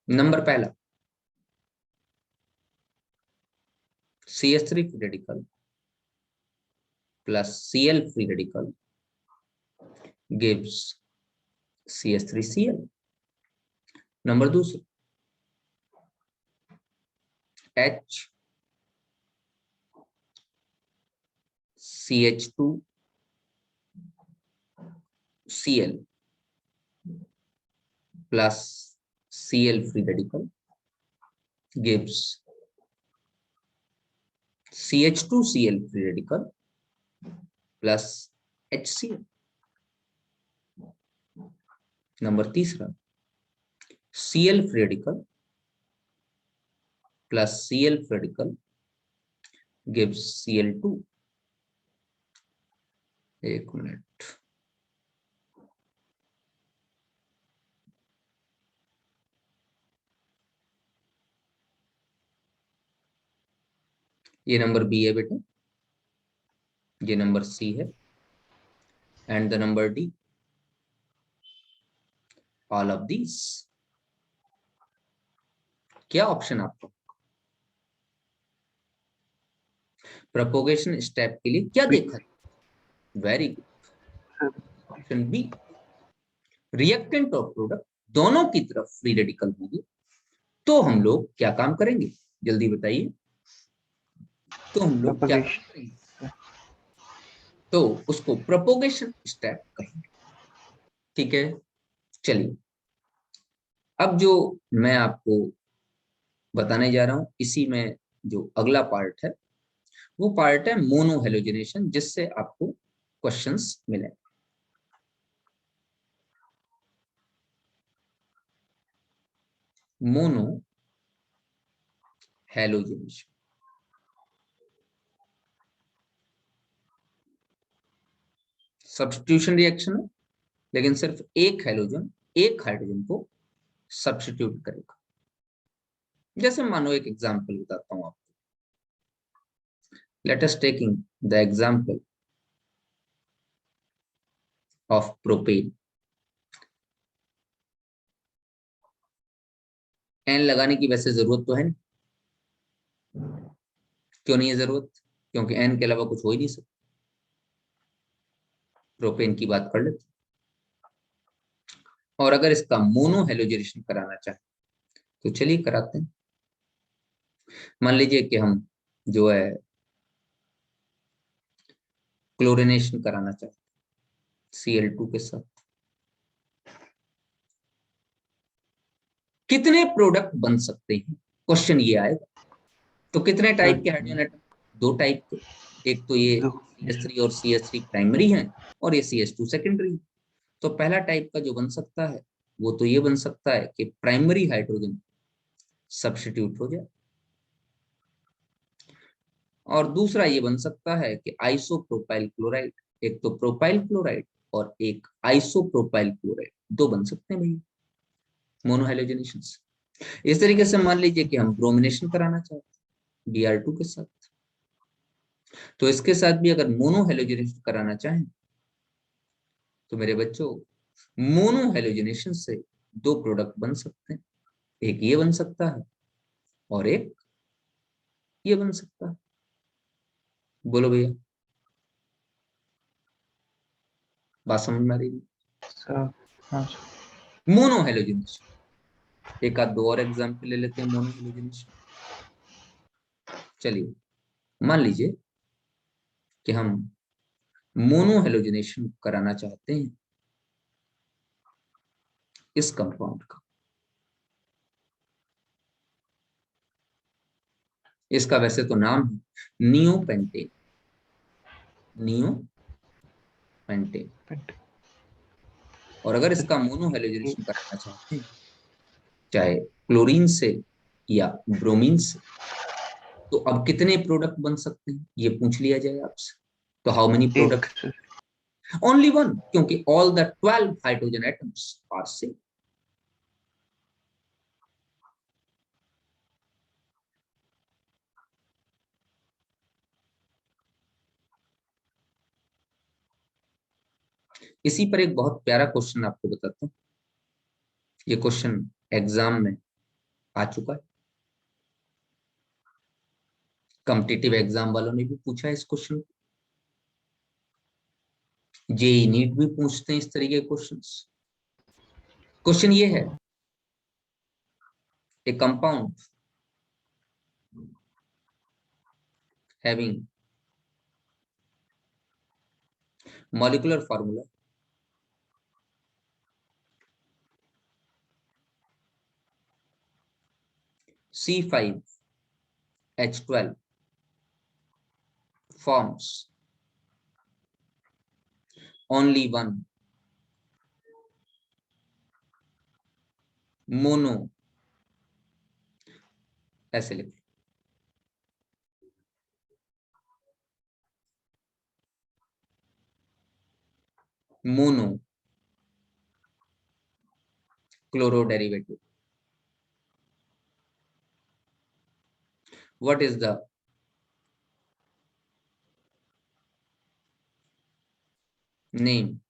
Number पहला, CH3 free radical plus Cl free radical gives CH3Cl. Number दूसरा, H CH2 Cl plus Cl free radical gives CH2 Cl free radical plus HCl. Number तीसरा, Cl free radical plus Cl free radical gives Cl2. एक minute, ये number B है बेटा, ये number C है, and the number D, all of these. क्या option आपको propagation step के लिए क्या देखा? Very good, option B. Reactant और प्रोडक्ट दोनों की तरफ फ्री रेडिकल होंगे, तो हम लोग क्या काम करेंगे? जल्दी बताइए, तो हम लोग क्या काम करेंगे? तो उसको प्रोपोगेशन स्टेप कहेंगे, ठीक है। चलिए, अब जो मैं आपको बताने जा रहा हूं, इसी में जो अगला पार्ट है वो पार्ट है मोनो हेलोजिनेशन, जिससे आपको क्वेश्चंस मिले। मोनो हेलोजिनेशन, सब्स्टिट्यूशन रिएक्शन है, लेकिन सिर्फ एक हेलोजन एक हाइड्रोजन को सब्स्टिट्यूट करेगा। जैसे मानो एक एग्जांपल बताता हूं आपको, Let us taking the example of propane. N लगाने की वैसे जरूरत तो है नहीं, क्यों नहीं है जरूरत? क्योंकि एन के अलावा कुछ हो ही नहीं सकता। प्रोपेन की बात कर लेते, और अगर इसका मोनो हेलोजनेशन कराना चाहे तो चलिए कराते हैं। मान लीजिए कि हम जो है क्लोरिनेशन कराना चाहते Cl2 के साथ, कितने प्रोडक्ट बन सकते हैं, क्वेश्चन ये आएगा। तो कितने टाइप के हाइड्रोजन एटम? दो टाइप के, एक तो ये दो। CH3 और CH3 प्राइमरी है, और ये CH2 सेकेंडरी। तो पहला टाइप का जो बन सकता है वो तो ये बन सकता है कि प्राइमरी हाइड्रोजन सब्स्टिट्यूट हो जाए, और दूसरा ये बन सकता है कि आइसोप्रोपाइल क्लोराइड, एक तो प्रोपाइल क्लोराइड और एक आइसोप्रोपाइल क्लोराइड, दो बन सकते हैं भैया मोनोहाइड्रोजनेशन से। इस तरीके से मान लीजिए कि हम ब्रोमिनेशन कराना चाहते हैं Br2 के साथ, तो इसके साथ भी अगर मोनोहाइड्रोजनेशन कराना चाहें तो मेरे बच्चों मोनोहाइड्रोजनेशन से दो प्रोडक्ट बन सकते हैं, एक ये बन सकता है और एक ये बन सकता है। बोलो भैया, बात समझ में आ रही है? सर हाँ सर। मोनोहाइड्रोजनेशन, एक आध दो और एग्जाम्पल ले लेते हैं मोनोहाइड्रोजनेशन। चलिए मान लीजिए कि हम मोनोहाइड्रोजनेशन कराना चाहते हैं इस कंपाउंड का। इसका वैसे तो नाम है नियोपेंटेन, नियोपेंटेन। और अगर इसका मोनोहाइड्रोजनेशन कराना चाहते हैं चाहे क्लोरीन से या ब्रोमीन से, तो अब कितने प्रोडक्ट बन सकते हैं ये पूछ लिया जाए आपसे, तो हाउ मेनी एक प्रोडक्ट? सर। ओनली वन, क्योंकि all the 12 hydrogen atoms are same. इसी पर एक बहुत प्यारा क्वेश्चन आपको बताता हूँ। ये क्वेश्चन एग्जाम में आ चुका है, कॉम्पिटिटिव एग्जाम वालों ने भी पूछा है इस क्वेश्चन को, जेई नीट भी पूछते हैं इस तरीके के क्वेश्चंस। क्वेश्चन ये है, ए compound having molecular formula C5H12 forms only one mono, ऐसे लिख mono chloro derivative. What is the name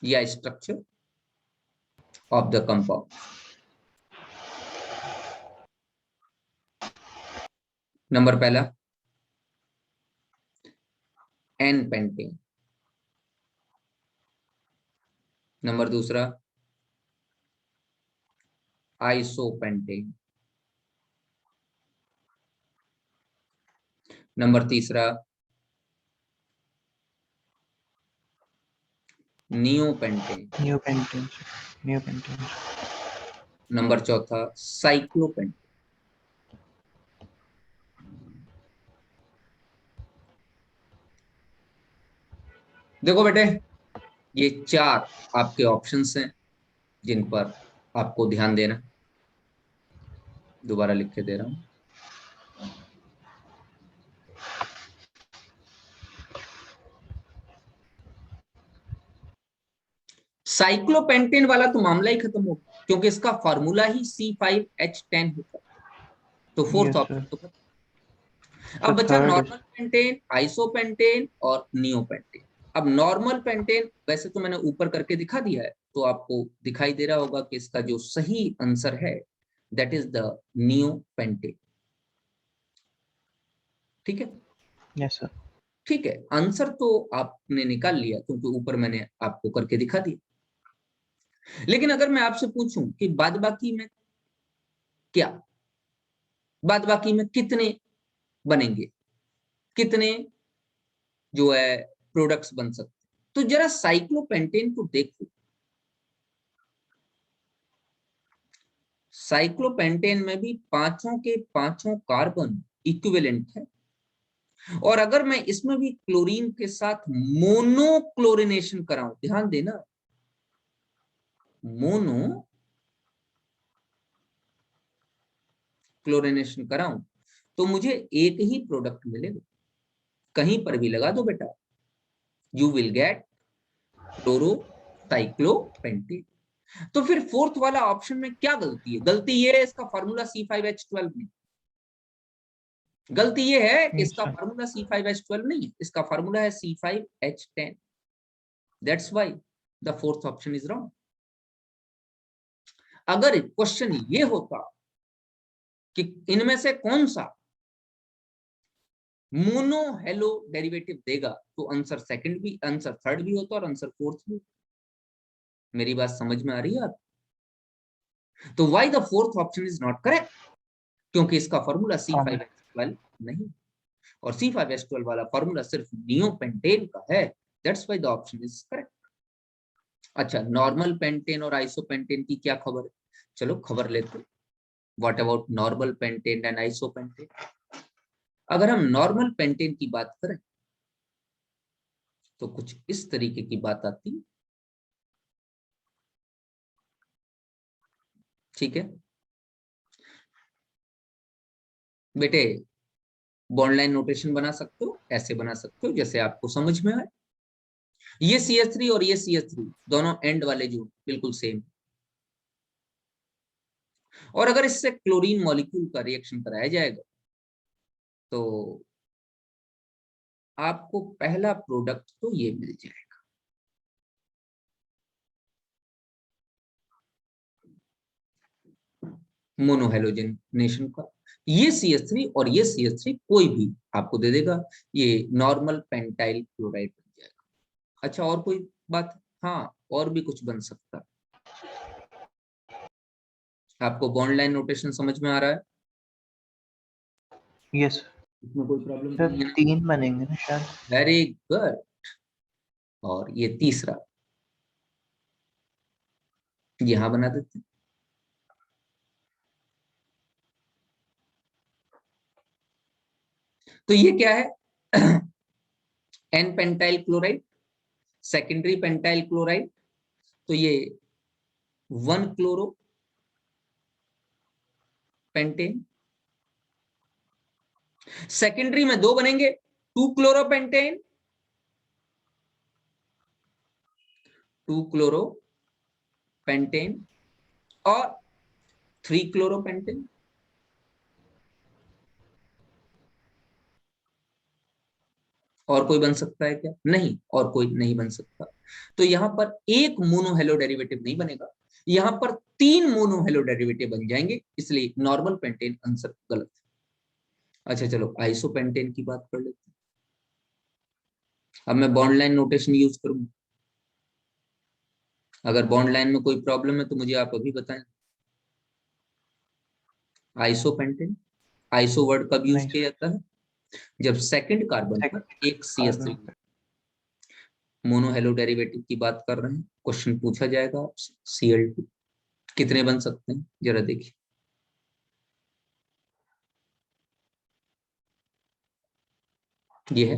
या structure of the compound? Number पहला एन पेंटेन, नंबर दूसरा आइसोपेंटेन, नंबर तीसरा neopentane, neopentane sir. Neopentane. Number चौथा cyclopentane. देखो बेटे, ये चार आपके ऑप्शंस हैं जिन पर आपको ध्यान देना। दोबारा लिख के दे रहा हूं, साइक्लोपेंटेन वाला तो मामला ही खत्म हो गया, क्योंकि इसका फॉर्मूला ही C5H10 होता है, तो फोर्थ यस ऑप्शन सर। तो खत्म। अब So बचा third is normal pentane, isopentane और नियोपेंटेन। अब नॉर्मल पेंटेन वैसे तो मैंने ऊपर करके दिखा दिया है, तो आपको दिखाई दे रहा होगा कि इसका जो सही आंसर है दैट इज द नियोपेंटेन। ठीक है, yes sir. ठीक है, आंसर तो आपने निकाल लिया क्योंकि ऊपर मैंने आपको करके दिखा दिया। लेकिन अगर मैं आपसे पूछूं कि बाद बाकी में क्या, बाद बाकी में कितने बनेंगे, कितने जो है प्रोडक्ट्स बन सकते, तो जरा साइक्लोपेंटेन को देखो। साइक्लोपेंटेन में भी पांचों के पांचों कार्बन इक्विवेलेंट है, और अगर मैं इसमें भी क्लोरीन के साथ मोनोक्लोरिनेशन कराऊं, ध्यान देना, मोनो क्लोरिनेशन कराऊं तो मुझे एक ही प्रोडक्ट मिलेगा। कहीं पर भी लगा दो बेटा, यू विल गेट क्लोरोसाइक्लोपेंटेन। तो फिर फोर्थ वाला ऑप्शन में क्या गलती है? गलती ये है इसका फार्मूला C5H12 नहीं, गलती ये है कि Yes इसका sir. फार्मूला C5H12 नहीं है, इसका फार्मूला है C5H10। That's why the fourth option is wrong. अगर क्वेश्चन ये होता कि इनमें से कौन सा मोनो हेलो डेरिवेटिव देगा, तो आंसर सेकंड भी, आंसर थर्ड भी होता और आंसर फोर्थ भी। मेरी बात समझ में आ रही है आप? तो why the fourth option is not correct? क्योंकि इसका फॉर्मूला C5H12 नहीं, और C5H12 वाला फॉर्मूला सिर्फ नियोपेंटेन का है। That's why the option is correct. अच्छा, नॉर्मल पेंटेन और आइसोपेंटेन की क्या खबर है? चलो खबर लेते। What about normal pentane and isopentane? अगर हम नॉर्मल पेंटेन की बात करें तो कुछ इस तरीके की बात आती। ठीक है बेटे, बॉन्ड लाइन नोटेशन बना सकते हो, ऐसे बना सकते हो जैसे आपको समझ में आए। ये CH3 और ये CH3 दोनों एंड वाले जो बिल्कुल सेम, और अगर इससे क्लोरीन मॉलिक्यूल का रिएक्शन कराया जाएगा तो आपको पहला प्रोडक्ट तो ये मिल जाएगा। मोनोहेलोजनेशन का ये CH3 और ये CH3 कोई भी आपको दे देगा, ये नॉर्मल पेंटाइल क्लोराइड बन जाएगा। अच्छा, और कोई बात? हाँ, और भी कुछ बन सकता है। आपको बॉन्ड लाइन नोटेशन समझ में आ रहा है? Yes sir. इसमें कोई प्रॉब्लम सर नहीं है ना? 3 बनेंगे ना शायद. Very good. और ये तीसरा यहां बना देते हैं। तो ये क्या है? N pentyl chloride, secondary pentyl chloride, तो ये 1 क्लोरो पेंटेन। सेकेंडरी में 2 बनेंगे, 2 क्लोरो पेंटेन, 2 क्लोरो पेंटेन और 3 क्लोरो पेंटेन। और कोई बन सकता है क्या? नहीं, और कोई नहीं बन सकता। तो यहां पर एक मोनो हेलो डेरिवेटिव नहीं बनेगा, यहां पर 3 मोनो हेलो डेरिवेटिव बन जाएंगे, इसलिए नॉर्मल पेंटेन आंसर गलत है। अच्छा चलो आइसोपेंटेन की बात कर लेते हैं। अब मैं बॉन्ड लाइन नोटेशन यूज करूंगा। अगर बॉन्ड लाइन में कोई प्रॉब्लम है तो मुझे आप अभी बताएं। आइसोपेंटेन, आइसो वर्ड कब यूज नहीं किया सर. जाता है? जब सेकंड कार्बन पर एक CH3, कार्बन पे. मोनो हेलो डेरिवेटिव की बात कर रहे हैं, क्वेश्चन पूछा जाएगा आपसे Cl2 कितने बन सकते हैं, जरा देखिए। ये है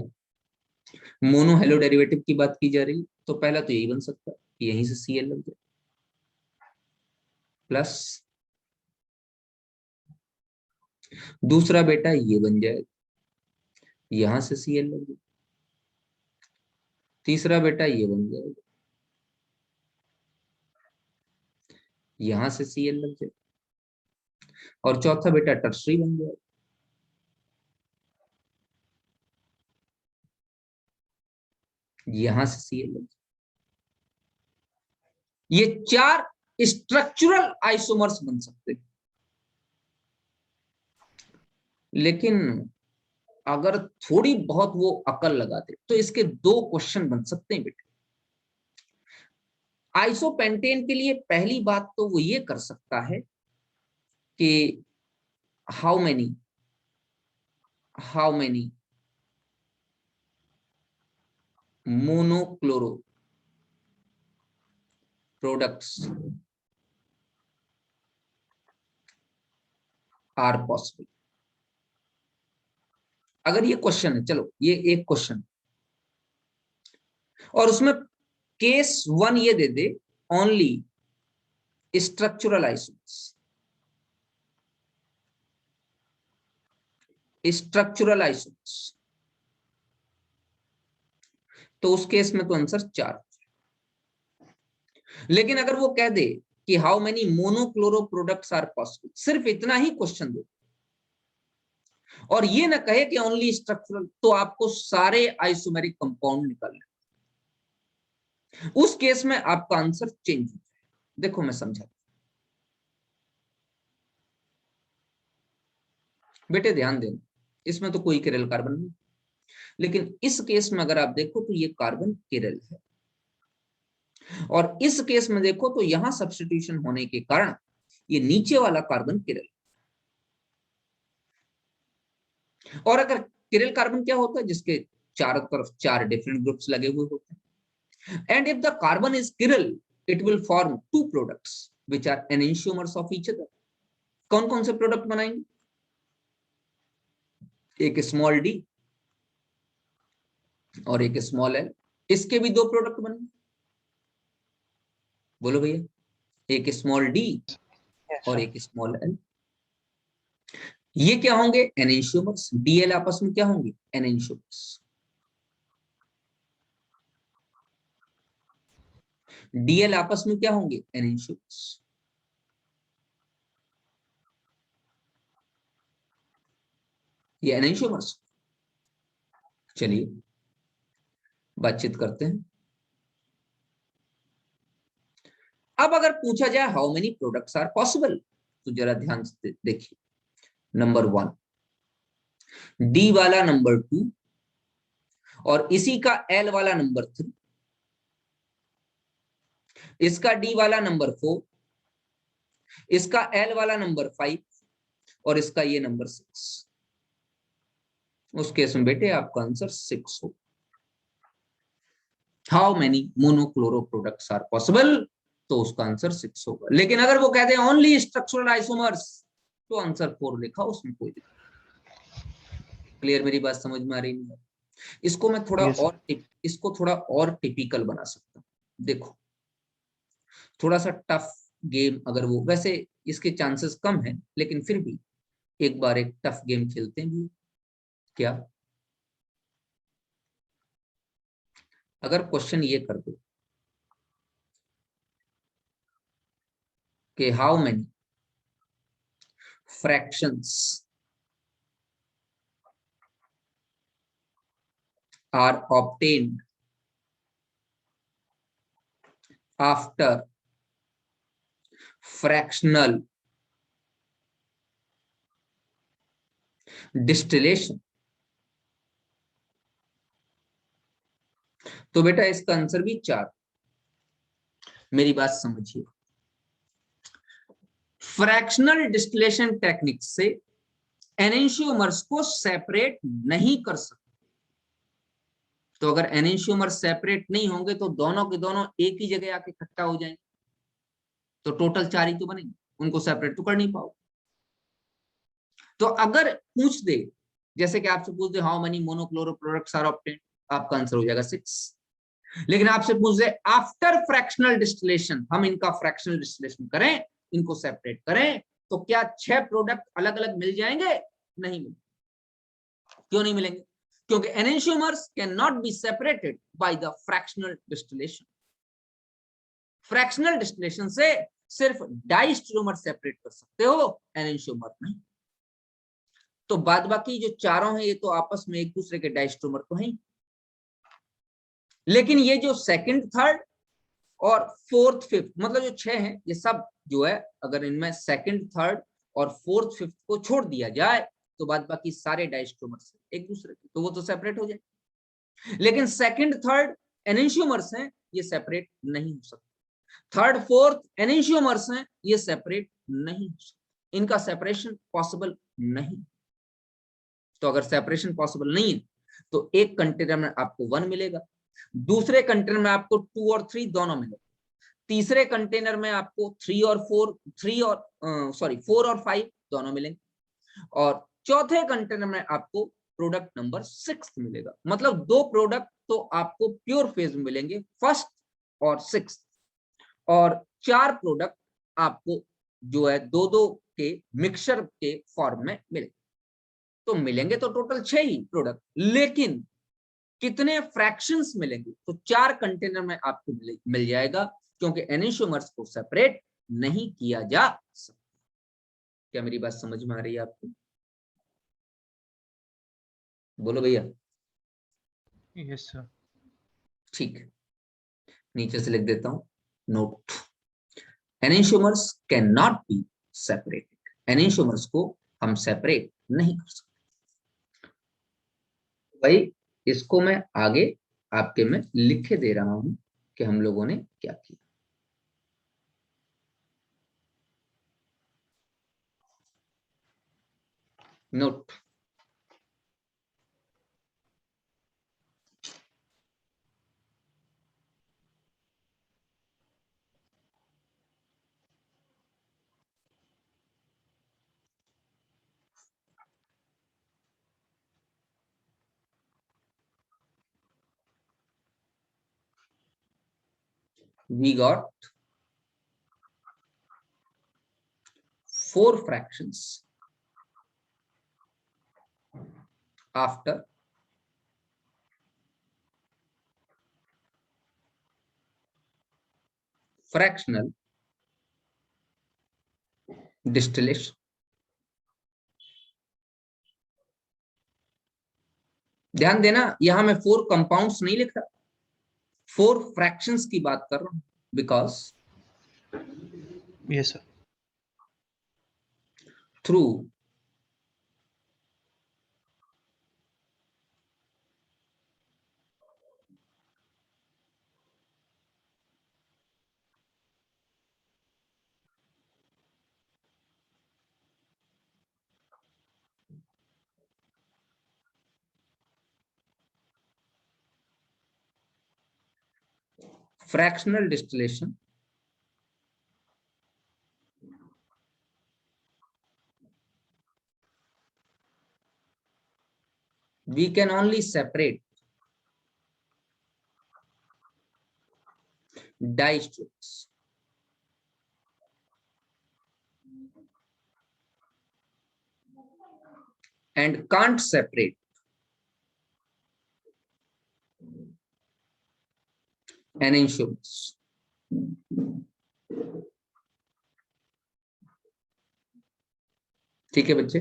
मोनो हेलो डेरिवेटिव की बात की जा रही है, तो पहला तो यही बन सकता है कि यहीं से Cl लग जाए, प्लस दूसरा बेटा ये बन जाए, यहां से Cl लग जाए, तीसरा बेटा ये बन जाएगा, यहां से Cl लग जाए, और चौथा बेटा टर्सरी बन जाए। यहां से Cl, ये 4 स्ट्रक्चरल आइसोमर्स बन सकते हैं। लेकिन अगर थोड़ी बहुत वो अकल लगाते तो इसके 2 क्वेश्चन बन सकते हैं बेटे। आइसोपेंटेन के लिए पहली बात तो वो ये कर सकता है कि how many monochloro products are possible. अगर ये क्वेश्चन है, चलो ये एक क्वेश्चन, और उसमें केस 1 ये दे दे ओनली स्ट्रक्चरल आइसोमर्स, तो उस केस में तो आंसर 4। लेकिन अगर वो कह दे कि how many monochloro products are possible, सिर्फ इतना ही क्वेश्चन दे, और ये ना कहे कि ओनली स्ट्रक्चरल, तो आपको सारे आइसोमेरिक कंपाउंड निकालने, उस केस में आपका आंसर चेंज हो जाए। देखो मैं समझा बेटे, ध्यान देना, इसमें तो कोई किरल कार्बन नहीं, लेकिन इस केस में अगर आप देखो तो ये कार्बन किरल है, और इस केस में देखो तो यहां सब्स्टिट्यूशन होने के कारण ये नीचे वाला कार्बन किरल। और अगर किरल कार्बन क्या होता है, जिसके चारों तरफ 4 डिफरेंट ग्रुप्स लगे हुए होते हैं, and if the carbon is chiral it will form 2 products which are enantiomers of each other। कौन कौन से प्रोडक्ट बनाएंगे? एक स्मॉल डी और एक स्मॉल एल, इसके भी 2 प्रोडक्ट बनेंगे। बोलो भैया, एक स्मॉल डी Yes, और sir. एक स्मॉल एल, ये क्या होंगे? एनेंशियोमर्स। डीएल आपस में क्या होंगे? एनेंशियोमर्स। डीएल आपस में क्या होंगे? एनेंशियोमर्स। ये एनेंशियोमर्स। चलिए बातचीत करते हैं। अब अगर पूछा जाए how many products are possible, तो जरा ध्यान से देखिए। नंबर 1, डी वाला नंबर 2, और इसी का एल वाला नंबर 3, इसका डी वाला नंबर 4, इसका एल वाला नंबर 5, और इसका ये नंबर 6। उस केस में बेटे आपका आंसर 6 हो। How many monochloro products are possible, तो उसका आंसर 6 होगा। लेकिन अगर वो कहते हैं ओनली स्ट्रक्चरल आइसोमर्स, तो आंसर 4 लिखा, उसमें कोई दिक्कत। क्लियर? मेरी बात समझ में आ रही है? इसको मैं थोड़ा Yes, sir. और इसको थोड़ा और टिपिकल बना सकता हूँ। देखो थोड़ा सा टफ गेम, अगर वो, वैसे इसके चांसेस कम है, लेकिन फिर भी एक बार एक टफ गेम खेलते हैं भी। क्या अगर क्वेश्चन ये कर दो कि how many fractions are obtained after fractional distillation, तो बेटा इसका आंसर भी 4। मेरी बात समझिए, फ्रैक्शनल डिस्टिलेशन टेक्निक से एनेंशियोमर्स को सेपरेट नहीं कर सकते। तो अगर एनेंशियोमर सेपरेट नहीं होंगे तो दोनों के दोनों एक ही जगह आके इकट्ठा हो जाएंगे, तो टोटल 4 ही तो बनेंगे, उनको सेपरेट तो कर नहीं पाओ। तो अगर पूछ दे, जैसे कि आपसे पूछ दे how many monochloro products are obtained, आपका आंसर हो जाएगा 6। लेकिन आपसे पूछ दे आफ्टर फ्रैक्शनल डिस्टिलेशन, हम इनका फ्रैक्शनल डिस्टिलेशन करें, इनको सेपरेट करें, तो क्या 6 प्रोडक्ट अलग अलग मिल जाएंगे? नहीं मिलेंगे। क्यों नहीं मिलेंगे? क्योंकि enantiomers can not be separated by the fractional distillation. Fractional distillation से सिर्फ डाइस्टेरोमर सेपरेट कर सकते हो, एनेंशियोमर नहीं। तो बाद बाकी जो चारों हैं ये तो आपस में एक दूसरे के डाइस्टेरोमर तो हैं। लेकिन ये जो सेकंड थर्ड और फोर्थ फिफ्थ मतलब जो 6 हैं, ये सब जो है अगर इनमें सेकंड थर्ड और फोर्थ फिफ्थ को छोड़ दिया जाए तो बाद बाकी सारे डायस्ट्रोमर्स एक दूसरे के, तो वो तो सेपरेट हो जाए। लेकिन सेकंड थर्ड एनेंशियोमर्स हैं, ये सेपरेट नहीं हो सकते। थर्ड फोर्थ एनेंशियोमर्स हैं, ये सेपरेट नहीं हो सकते, इनका सेपरेशन पॉसिबल नहीं। तो अगर सेपरेशन पॉसिबल नहीं है तो एक कंटेनर में आपको 1 मिलेगा, दूसरे कंटेनर में आपको 2 और 3 दोनों मिलेगा, तीसरे कंटेनर में आपको 3 और 4 3 और 4 और 5 दोनों मिलेंगे, और चौथे कंटेनर में आपको प्रोडक्ट नंबर 6 मिलेगा। मतलब 2 प्रोडक्ट तो आपको प्योर फेज में मिलेंगे, फर्स्ट और 6, और 4 प्रोडक्ट आपको जो है 2-2 के मिक्सचर के फॉर्म में मिलेंगे। तो मिलेंगे तो टोटल 6 ही प्रोडक्ट, लेकिन कितने फ्रैक्शंस मिलेंगे? तो 4 कंटेनर में आपको मिल जाएगा, क्योंकि एनेंशियोमर्स को सेपरेट नहीं किया जा सकता। क्या मेरी बात समझ में आ रही है आपको? बोलो भैया। Yes sir. ठीक है, नीचे से लिख देता हूं note, enantiomers can not be separated, enantiomers को हम सेपरेट नहीं कर सकते। भाई इसको मैं आगे आपके में लिखे दे रहा हूं कि हम लोगों ने क्या किया। Note, we got 4 fractions after fractional distillation। ध्यान देना, यहां मैं 4 कंपाउंड्स नहीं लिख रहा, 4 फ्रैक्शंस की बात कर रहा हूं, because yes sir. Through fractional distillation we can only separate diesters and can't separate enantiomers। ठीक है बच्चे,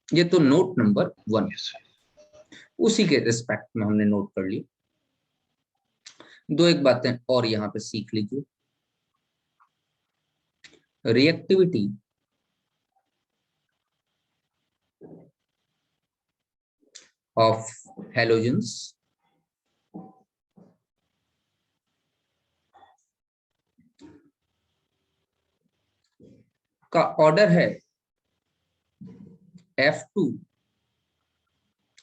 ये तो नोट नंबर 1, यस सर। उसी के रिस्पेक्ट में हमने नोट कर लिया। दो एक बातें और यहां पे सीख लीजिए। रिएक्टिविटी ऑफ हैलोजेंस का ऑर्डर है F2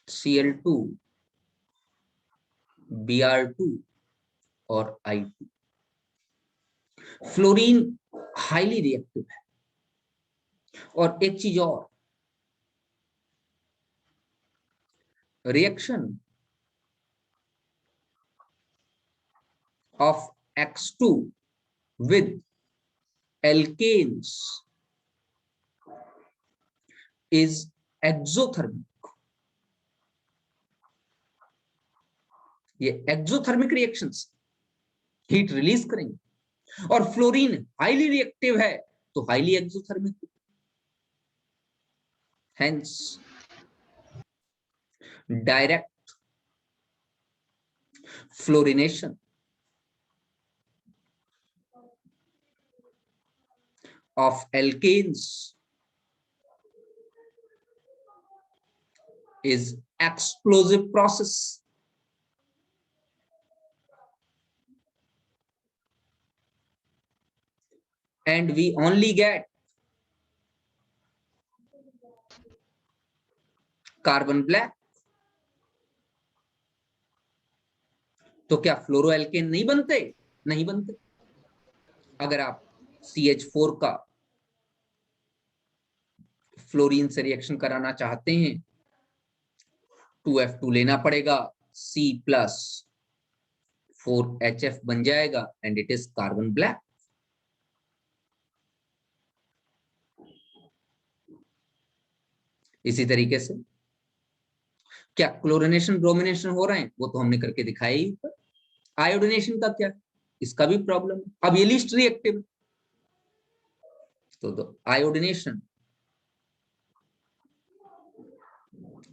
Cl2 Br2 और I2। फ्लोरीन हाईली रिएक्टिव है, और एक चीज और, reaction of X2 with alkanes is exothermic। ये एक्सोथर्मिक रिएक्शंस हीट रिलीज करेंगे, और फ्लोरीन हाईली रिएक्टिव है तो highly exothermic. Hence direct Fluorination of alkanes is explosive process. And we only get carbon black. तो क्या फ्लोरोएल्केन नहीं बनते? नहीं बनते। अगर आप CH4 का फ्लोरीन से रिएक्शन कराना चाहते हैं, 2F2 लेना पड़ेगा, C+4HF बन जाएगा and it is carbon black. इसी तरीके से क्या क्लोरिनेशन ब्रोमिनेशन हो रहे हैं? वो तो हमने करके दिखाया ही ऊपर। आयोडीनेशन का क्या? इसका भी प्रॉब्लम है। अब ये लीस्ट रिएक्टिव, तो आयोडीनेशन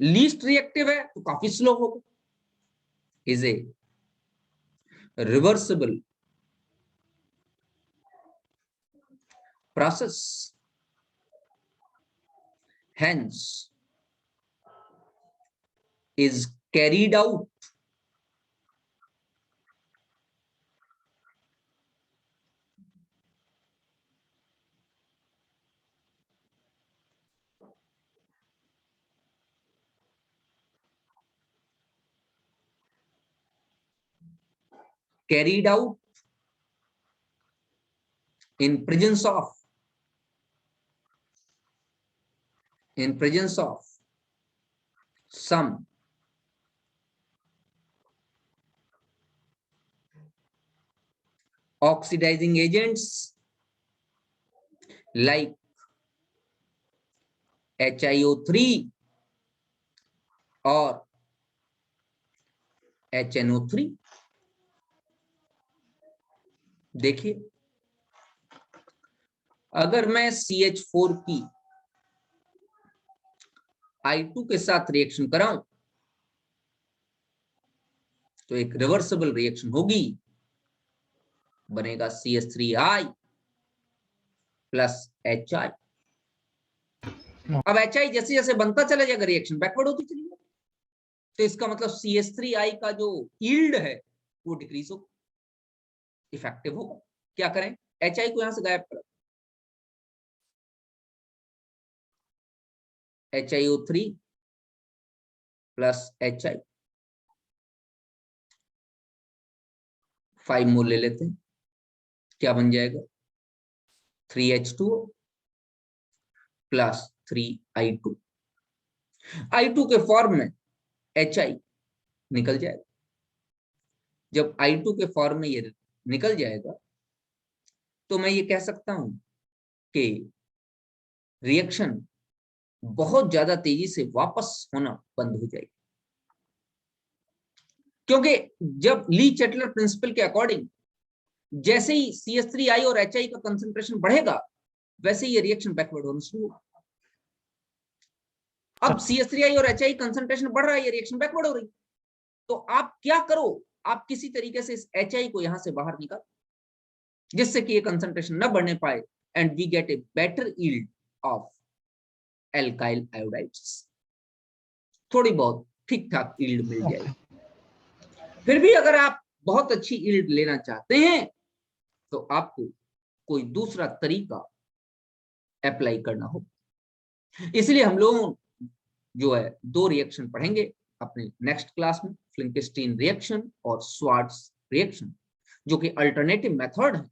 लीस्ट रिएक्टिव है तो काफी स्लो होगा। Is a reversible process, hence is carried out in presence of some oxidizing agents like HiO3 or HNO3। देखिए, अगर मैं CH4 की I2 के साथ रिएक्शन कराऊं तो एक रिवर्सिबल रिएक्शन होगी, बनेगा CH3I प्लस HI। अब HI जैसे जैसे बनता चला जाएगा रिएक्शन बैकवर्ड होती चली जाएगी, तो इसका मतलब CH3I का जो यील्ड है वो डिक्रीज होगा, इफेक्टिव होगा। क्या करें? HI को यहां से गायब करें, HiO3 प्लस HI 5 मोल ले लेते हैं, क्या बन जाएगा? 3H2O plus 3I2। I2 के फॉर्म में HI निकल जाएगा। जब I2 के फॉर्म में ये निकल जाएगा तो मैं ये कह सकता हूं कि रिएक्शन बहुत ज्यादा तेजी से वापस होना बंद हो जाएगी, क्योंकि जब ली चैटलर प्रिंसिपल के अकॉर्डिंग जैसे ही CH3I और HI का कंसंट्रेशन बढ़ेगा वैसे ही ये रिएक्शन बैकवर्ड होना शुरू होगा। अब CH3I और HI कंसंट्रेशन बढ़ रहा है, ये रिएक्शन बैकवर्ड हो रही है, तो आप क्या करो? आप किसी तरीके से इस HI को यहां से बाहर निकाल, जिससे कि ये कंसंट्रेशन न बढ़ने पाए and we get a better yield of alkyl iodides. थोड़ी बहुत ठीक ठाक यील्ड मिल जाएगी। फिर भी अगर आप बहुत अच्छी यील्ड लेना चाहते हैं तो आपको कोई दूसरा तरीका अप्लाई करना होगा। इसलिए हम लोग जो है 2 रिएक्शन पढ़ेंगे अपने नेक्स्ट क्लास में, फ्लिंकस्टीन रिएक्शन और स्वार्ट्ज रिएक्शन, जो कि अल्टरनेटिव मेथड है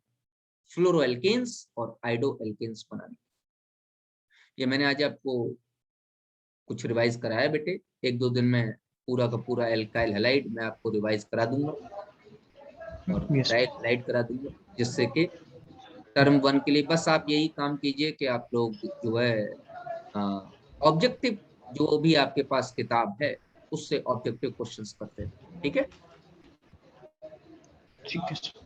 फ्लोरोएल्केन्स और आइडोएल्केन्स बनाने। ये मैंने आज आपको कुछ रिवाइज कराया बेटे, 1-2 दिन में पूरा का पूरा एल्काइल हैलाइड मैं आपको रिवाइज करा दूंगा और हैलाइड करा दूंगा, जिससे कि टर्म 1 के लिए बस आप यही काम कीजिए कि आप लोग जो है ऑब्जेक्टिव जो भी आपके पास किताब है उससे ऑब्जेक्टिव क्वेश्चंस करते हैं। ठीक है? ठीक है।